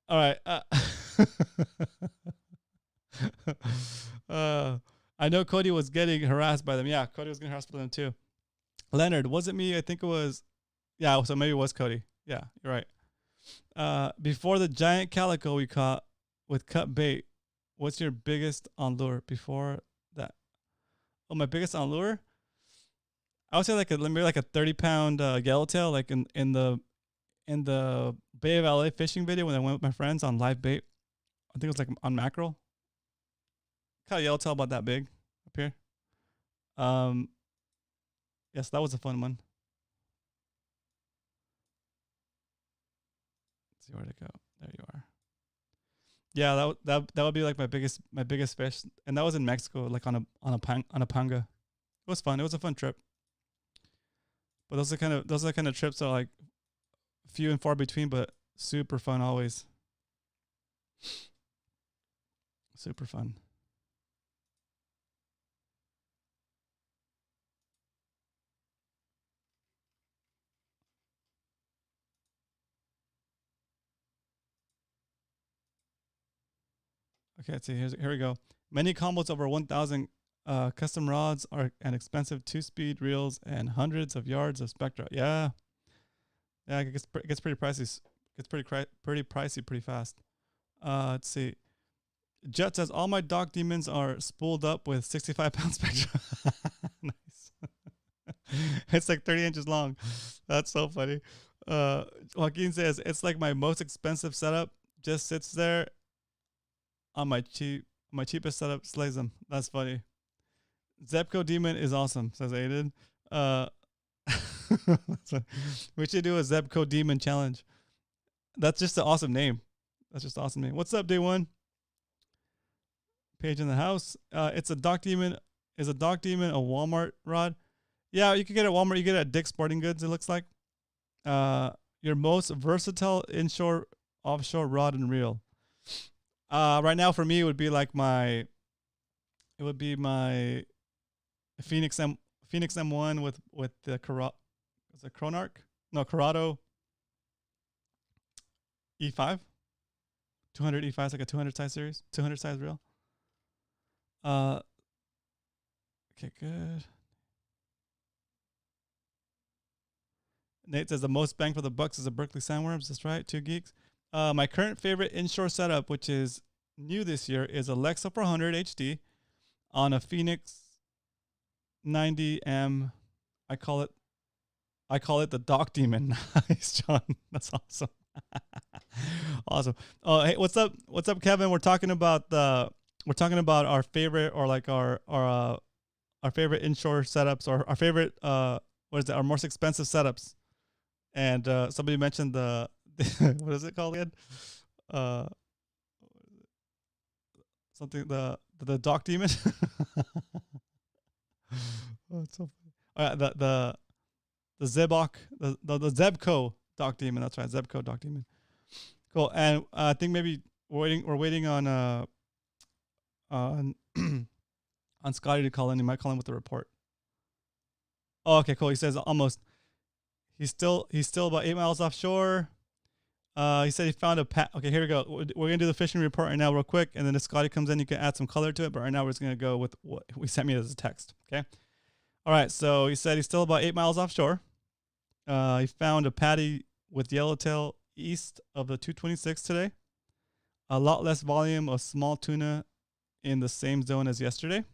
Speaker 1: All right. I know Cody was getting harassed by them. Yeah, Cody was getting harassed by them too. Leonard, was it me? I think it was. Yeah, so maybe it was Cody. Yeah, you're right. Before the giant calico we caught with cut bait, what's your biggest on lure before that? Oh, my biggest on lure? I would say maybe like a 30-pound yellowtail, like in the Bay of LA fishing video when I went with my friends on live bait. I think it was like on mackerel. Caught a yellowtail about that big up here. Yes, that was a fun one. Let's see where to go. There you are. Yeah, that would be like my biggest fish, and that was in Mexico, like on a panga. It was fun. It was a fun trip. But those are kind of trips that are like few and far between, but super fun always. Super fun. Okay, let's see. Here we go. Many combos over 1,000 custom rods are and expensive 2-speed reels and hundreds of yards of spectra. Yeah, it gets pretty pricey. Gets pretty pricey pretty fast. Let's see. Jet says all my dock demons are spooled up with 65-pound spectra. Nice. It's like 30 inches long. That's so funny. Joaquin says it's like my most expensive setup. Just sits there on my cheapest setup, slays them. That's funny. Zebco Demon is awesome, says Aiden. We should do a Zebco Demon challenge. That's just an awesome name. What's up, Day One? Page in the house. It's a dock demon. Is a dock demon a Walmart rod? Yeah, you can get it at Walmart. You get it at Dick's Sporting Goods, it looks like. Your most versatile inshore, offshore rod and reel. Right now for me, it would be my Phoenix M1 with the Cronarch? No, Corrado E5. 200 E5 is like a 200 size series, 200 size reel. Okay, good. Nate says the most bang for the bucks is a Berkeley Sandworms. That's right, 2 geeks. My current favorite inshore setup, which is new this year, is a Lexa 400 HD on a Phoenix 90M. I call it the Dock Demon. Nice, John. That's awesome. Awesome. Oh, hey, what's up? What's up, Kevin? We're talking about our favorite, or like our favorite inshore setups, or our favorite our most expensive setups. And somebody mentioned the what is it called again? Something the Dock Demon. Oh, it's so funny. The Zebok, the Zebco Dock Demon. That's right, Zebco Dock Demon. Cool. And I think maybe we're waiting on Scotty to call in. He might call in with the report. Oh, okay, cool. He says almost. He's still about 8 miles offshore. He said he found a Okay, here we go. We're gonna do the fishing report right now, real quick, and then if Scotty comes in, you can add some color to it. But right now, we're just gonna go with what he sent me as a text. Okay. All right. So he said he's still about 8 miles offshore. He found a patty with yellowtail east of the 226 today. A lot less volume of small tuna in the same zone as yesterday.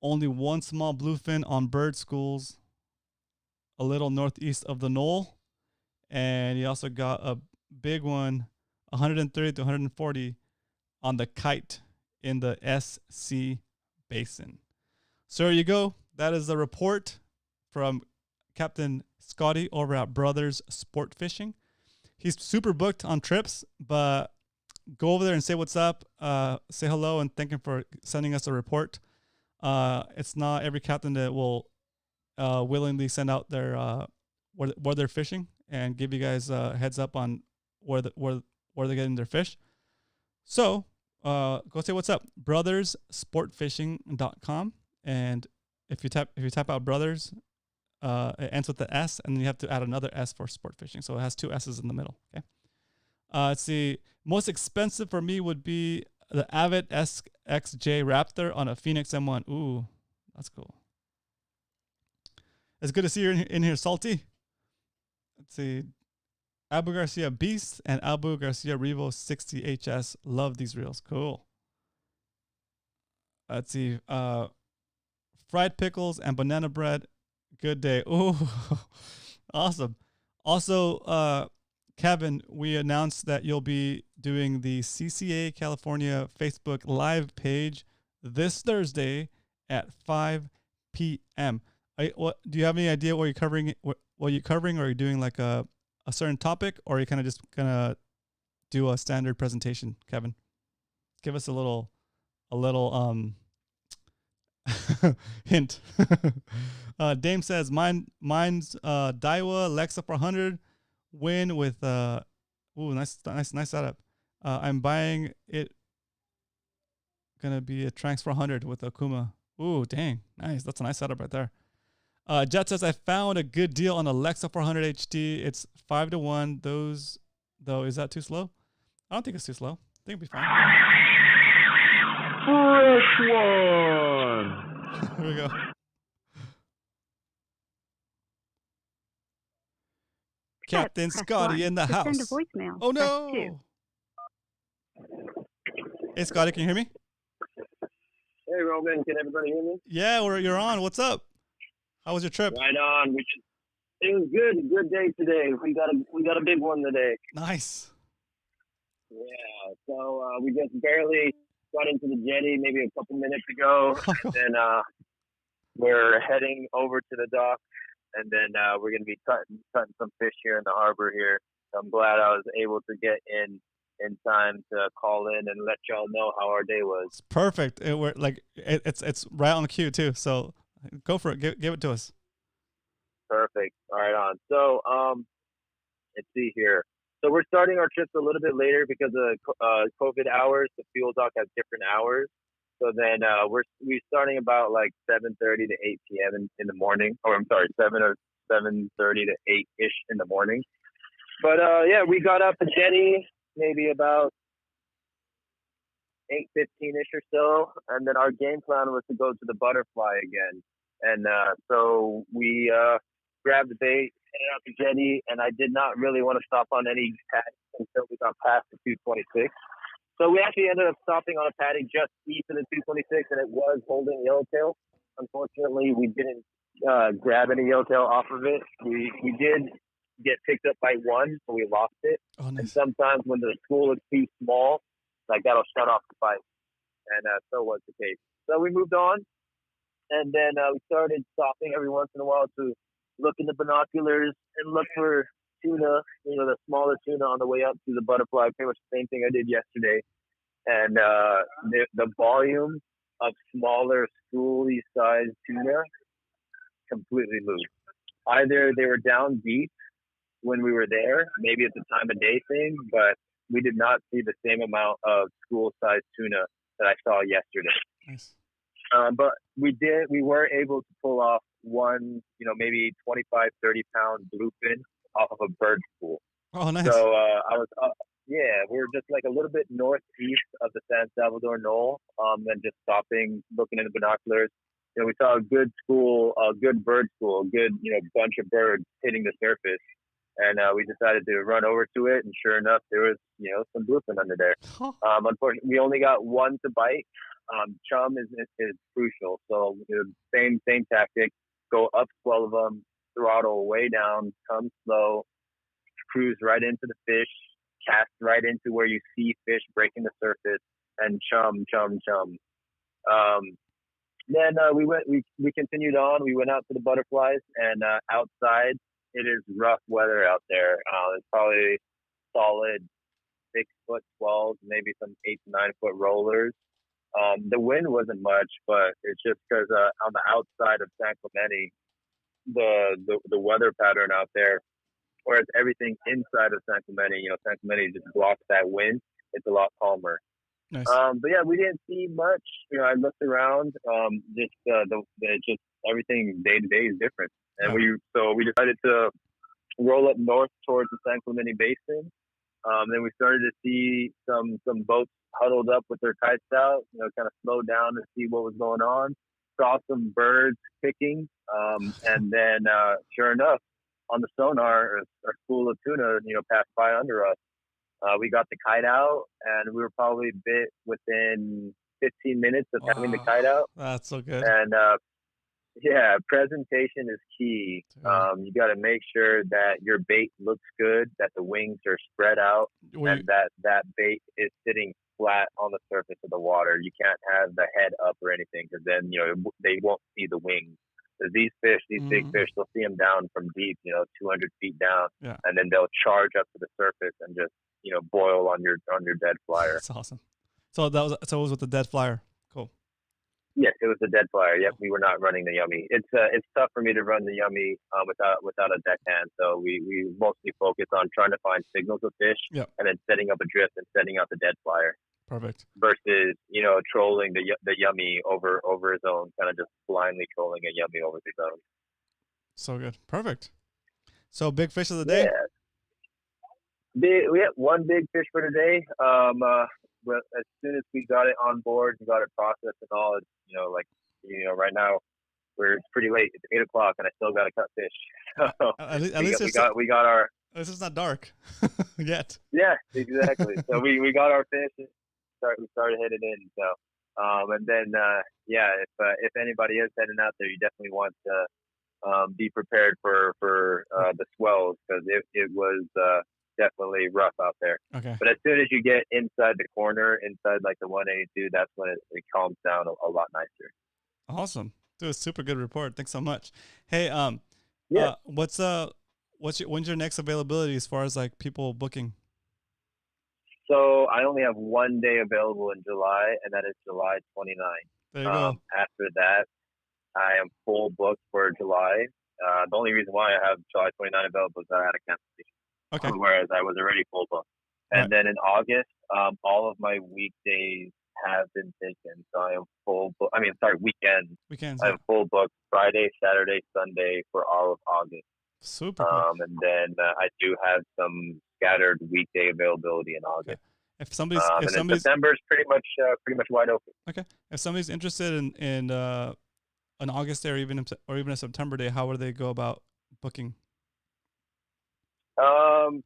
Speaker 1: Only one small bluefin on bird schools a little northeast of the knoll. And he also got a big one, 130 to 140 on the Kite in the SC Basin. So there you go. That is the report from Captain Scotty over at Brothers Sport Fishing. He's super booked on trips, but go over there and say what's up, say hello, and thank him for sending us a report. It's not every captain that will willingly send out their where they're fishing and give you guys a heads up on where they're getting their fish. So go say what's up, brothersportfishing.com, and if you type out brothers, it ends with the S, and then you have to add another S for sport fishing. So it has 2 S's in the middle. Okay. Let's see. Most expensive for me would be the Avid SXJ Raptor on a Phoenix M1. Ooh, that's cool. It's good to see you in here, Salty. Let's see. Abu Garcia Beast and Abu Garcia Revo 60 HS. Love these reels. Cool. Let's see. Fried pickles and banana bread. Good day. Ooh, awesome. Also, Kevin, we announced that you'll be doing the CCA California Facebook Live page this Thursday at 5 p.m. Do you have any idea what you're covering? What you're covering, or are you doing like a certain topic, or are you kind of just gonna do a standard presentation, Kevin? Give us a little hint. Dame says mine's Daiwa Lexa 400 win with nice setup. I'm buying it. Gonna be a Tranx 400 with Akuma. Ooh, dang, nice. That's a nice setup right there. Jet says I found a good deal on Lexa 400 HD. It's 5-1. Those though, is that too slow? I don't think it's too slow. I think it'll be fine.
Speaker 2: Fresh one.
Speaker 1: Here we go. Captain Scotty in the house.
Speaker 3: Send a voicemail.
Speaker 1: Oh no! Hey Scotty, can you hear me?
Speaker 2: Hey Roman, can everybody hear me?
Speaker 1: Yeah, you're on. What's up? How was your trip?
Speaker 2: Right on. It was good. Good day today. We got a big one today.
Speaker 1: Nice.
Speaker 2: Yeah. So we just barely got into the jetty maybe a couple minutes ago, and we're heading over to the dock, and then we're gonna be cutting some fish here in the harbor here. I'm glad I was able to get in time to call in and let y'all know how our day was.
Speaker 1: It's perfect. It's right on cue too. So go for it. Give it to us.
Speaker 2: Perfect. All right, on. So let's see here. So we're starting our trips a little bit later because of COVID hours. The fuel dock has different hours. So then we're starting about like 7:30 to 8 p.m. in the morning. Or I'm sorry, 7:30 to 8-ish in the morning. But yeah, we got up the jetty maybe about 8:15-ish or so, and then our game plan was to go to the butterfly again. And so we grabbed the bait, headed out the jetty, and I did not really want to stop on any paddock until we got past the 226. So we actually ended up stopping on a paddock just east of the 226, and it was holding yellowtail. Unfortunately, we didn't grab any yellowtail off of it. We did get picked up by one, so we lost it.
Speaker 1: Oh, nice.
Speaker 2: And sometimes when the school is too small, like that'll shut off the fight. And so was the case. So we moved on, and then we started stopping every once in a while to look in the binoculars and look for tuna, the smaller tuna on the way up to the butterfly. Pretty much the same thing I did yesterday. And the volume of smaller schooly sized tuna completely moved. Either they were down deep when we were there, maybe it's a time of day thing, but we did not see the same amount of school sized tuna that I saw yesterday.
Speaker 1: Nice.
Speaker 2: But we were able to pull off one, maybe 25, 30 pound bluefin off of a bird school.
Speaker 1: Oh, nice.
Speaker 2: So I was up, yeah, we were just like a little bit northeast of the San Salvador Knoll, and just stopping, looking in the binoculars. We saw a good bird school, a good, bunch of birds hitting the surface. And we decided to run over to it, and sure enough, there was, some bluefin under there. Unfortunately, we only got one to bite. Chum is crucial. So same tactic. Go up 12 of them, throttle way down, come slow, cruise right into the fish, cast right into where you see fish breaking the surface, and chum. Then we continued on. We went out to the butterflies, and outside it is rough weather out there. It's probably solid 6-foot swells, maybe some 8 to 9 foot rollers. The wind wasn't much, but it's just because on the outside of San Clemente, the weather pattern out there, whereas everything inside of San Clemente, San Clemente just blocks that wind. It's a lot calmer.
Speaker 1: Nice.
Speaker 2: But yeah, we didn't see much. I looked around. Just everything day to day is different, and we decided to roll up north towards the San Clemente Basin. Then we started to see some boats huddled up with their kites out, kind of slowed down to see what was going on. Saw some birds picking, and then sure enough, on the sonar, a school of tuna, passed by under us. We got the kite out, and we were probably bit within 15 minutes of having the kite out.
Speaker 1: That's so good.
Speaker 2: And yeah, presentation is key. You got to make sure that your bait looks good, that the wings are spread out, and that bait is sitting flat on the surface of the water. You can't have the head up or anything, because then they won't see the wings. So these fish, these big fish, they'll see them down from deep, 200 feet down, and then they'll charge up to the surface and just boil on your dead flyer.
Speaker 1: That's awesome. So it was with the dead flyer. Cool.
Speaker 2: Yes, it was the dead flyer. Yep, we were not running the Yummy. It's tough for me to run the Yummy without a deckhand. So we mostly focus on trying to find signals of fish, and then setting up a drift and setting out the dead flyer.
Speaker 1: Perfect.
Speaker 2: Versus trolling the Yummy over his own, kind of just blindly trolling a Yummy over his own.
Speaker 1: So good. Perfect. So big fish of the day.
Speaker 2: Yeah. We had one big fish for today. But as soon as we got it on board and got it processed and all, it's, right now it's pretty late. It's 8:00 and I still got to cut fish. So we got our.
Speaker 1: This is not dark yet.
Speaker 2: Yeah, exactly. So we got our fish and we started heading in. So, and then if anybody is heading out there, you definitely want to be prepared for the swells, because it was definitely rough out there.
Speaker 1: Okay.
Speaker 2: But as soon as you get inside the corner, inside like the 182, that's when it calms down a lot nicer.
Speaker 1: Awesome. Dude, super good report. Thanks so much. Hey, when's your next availability as far as like people booking?
Speaker 2: So I only have one day available in July, and that is July 29th.
Speaker 1: There you go.
Speaker 2: After that, I am full booked for July. The only reason why I have July 29 available is that I had a cancellation.
Speaker 1: Okay.
Speaker 2: Whereas I was already full booked. And then in August, all of my weekdays have been taken. So I am full book. Weekends.
Speaker 1: Weekends.
Speaker 2: I am full booked Friday, Saturday, Sunday for all of August.
Speaker 1: Super cool.
Speaker 2: And then I do have some scattered weekday availability in August.
Speaker 1: Okay. If somebody's
Speaker 2: September is pretty much wide open.
Speaker 1: Okay. If somebody's interested in an August day or even a September day, how would they go about booking?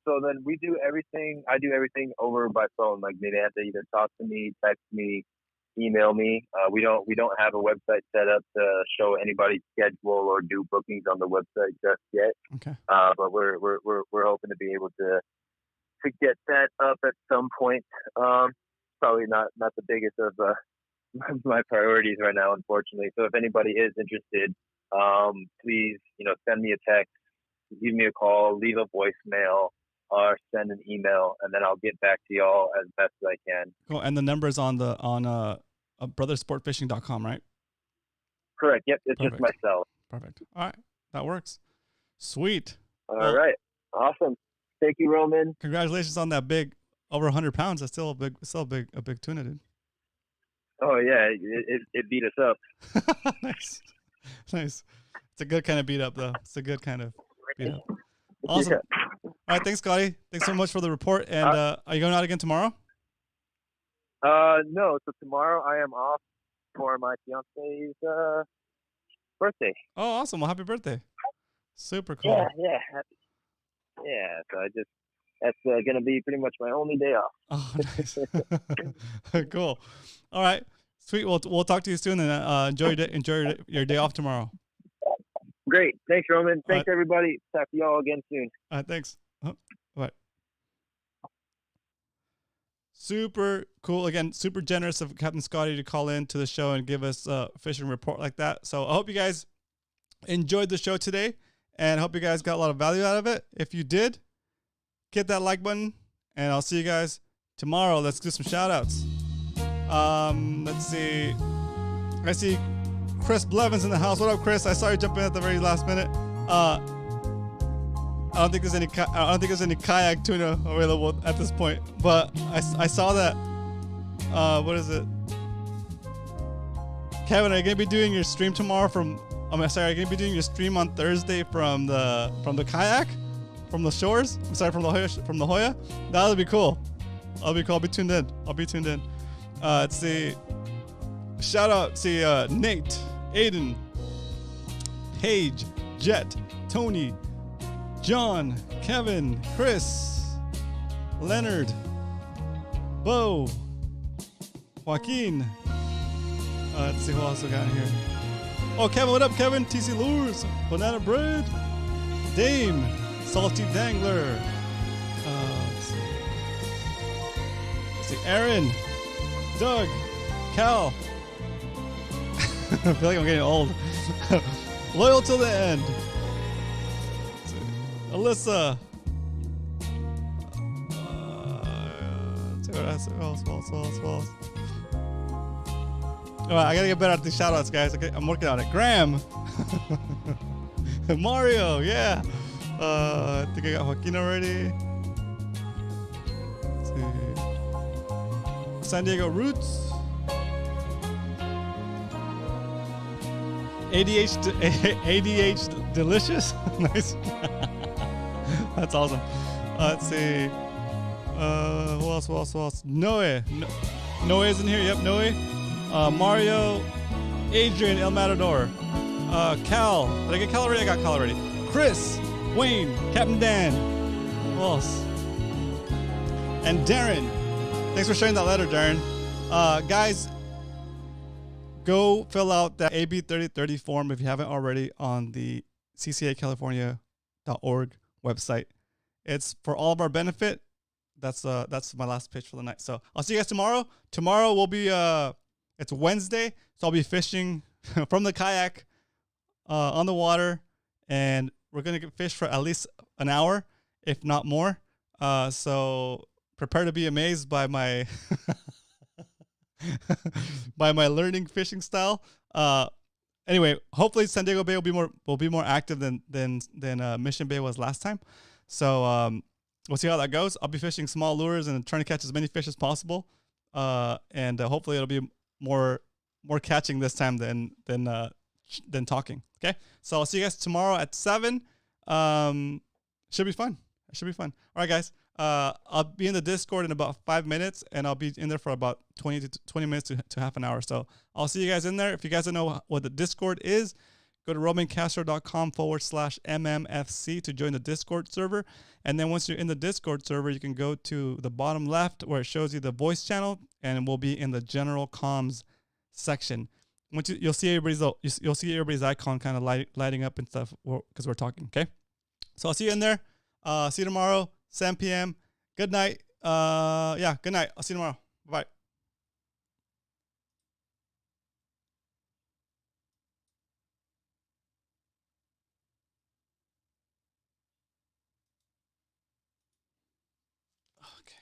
Speaker 2: So then we do everything. I do everything over by phone. Like they have to either talk to me, text me, email me. We don't have a website set up to show anybody's schedule or do bookings on the website just yet.
Speaker 1: Okay.
Speaker 2: But we're hoping to be able to get that up at some point. Probably not the biggest of my priorities right now, unfortunately. So if anybody is interested, please send me a text, give me a call, leave a voicemail, or send an email, and then I'll get back to y'all as best as I can.
Speaker 1: Cool. And the number's on brothersportfishing.com, right?
Speaker 2: Correct. Yep. It's
Speaker 1: Perfect.
Speaker 2: Just myself.
Speaker 1: Perfect. All right. That works. Sweet.
Speaker 2: All right. Awesome. Thank you, Roman.
Speaker 1: Congratulations on that big, over 100 pounds. That's still a big tuna, dude.
Speaker 2: Oh yeah. It beat us up.
Speaker 1: Nice. It's a good kind of beat up, though. It's a good kind of beat up. Awesome.
Speaker 2: Yeah.
Speaker 1: All right. Thanks, Scotty. Thanks so much for the report. And are you going out again tomorrow?
Speaker 2: No. So tomorrow I am off for my fiance's birthday.
Speaker 1: Oh, awesome. Well, happy birthday. Super cool.
Speaker 2: Yeah. Happy. Yeah. So that's going to be pretty much my only day off.
Speaker 1: Oh, nice. Cool. All right. Sweet. We'll talk to you soon, and enjoy your day off tomorrow.
Speaker 2: Great. Thanks, Roman. Thanks, everybody. Talk to y'all again soon.
Speaker 1: Thanks. Bye. Super cool. Again, super generous of Captain Scotty to call in to the show and give us a fishing report like that. So I hope you guys enjoyed the show today, and I hope you guys got a lot of value out of it. If you did, hit that like button, and I'll see you guys tomorrow. Let's do some shout outs. Let's see. I see Chris Blevins in the house. What up, Chris? I saw you jump in at the very last minute. I don't think there's any kayak tuna available at this point, but I saw that. What is it? Kevin, are you gonna be doing your stream tomorrow are you gonna be doing your stream on Thursday from the kayak, from the shores? I'm sorry, from the Hoya. That would be cool. I'll be tuned in. Let's see. Shout out to Nate, Aiden, Paige, Jet, Tony, John, Kevin, Chris, Leonard, Bo, Joaquin. Let's see who else we got here. Oh, Kevin, what up, Kevin? TC Lures, Banana Bread, Dame, Salty Dangler. Let's see, Aaron, Doug, Cal. I feel like I'm getting old. Loyal till the end. Alyssa. What else? All right, I gotta get better at these shout outs, guys. Okay, I'm working on it. Graham. Mario, yeah. I think I got Joaquin already. Let's see. San Diego Roots. ADH Delicious. Nice. That's awesome. Let's see. else? Noe. Noe is in here. Yep, Noe. Mario, Adrian, El Matador. Cal. Did I get Cal already? I got Cal already. Chris, Wayne, Captain Dan. Who else? And Darren. Thanks for sharing that letter, Darren. Guys, go fill out that AB 3030 form if you haven't already on the ccacalifornia.org website. It's for all of our benefit. That's my last pitch for the night. So I'll see you guys tomorrow. Tomorrow will be it's Wednesday, so I'll be fishing from the kayak on the water, and we're gonna get fish for at least an hour, if not more. So prepare to be amazed by my by my learning fishing style. Anyway, hopefully San Diego Bay will be more active than Mission Bay was last time. So we'll see how that goes. I'll be fishing small lures and trying to catch as many fish as possible. And hopefully it'll be more catching this time than talking. Okay, so I'll see you guys tomorrow at 7. Should be fun. It should be fun. All right, guys. I'll be in the Discord in about 5 minutes, and I'll be in there for about 20 minutes to half an hour. So I'll see you guys in there. If you guys don't know what the Discord is, go to romancastro.com/MMFC to join the Discord server. And then once you're in the Discord server, you can go to the bottom left where it shows you the voice channel, and we'll be in the general comms section. Once you'll see everybody's icon kind of lighting up and stuff because we're talking. Okay, so I'll see you in there. See you tomorrow, 7 p.m. Good night. Good night. I'll see you tomorrow.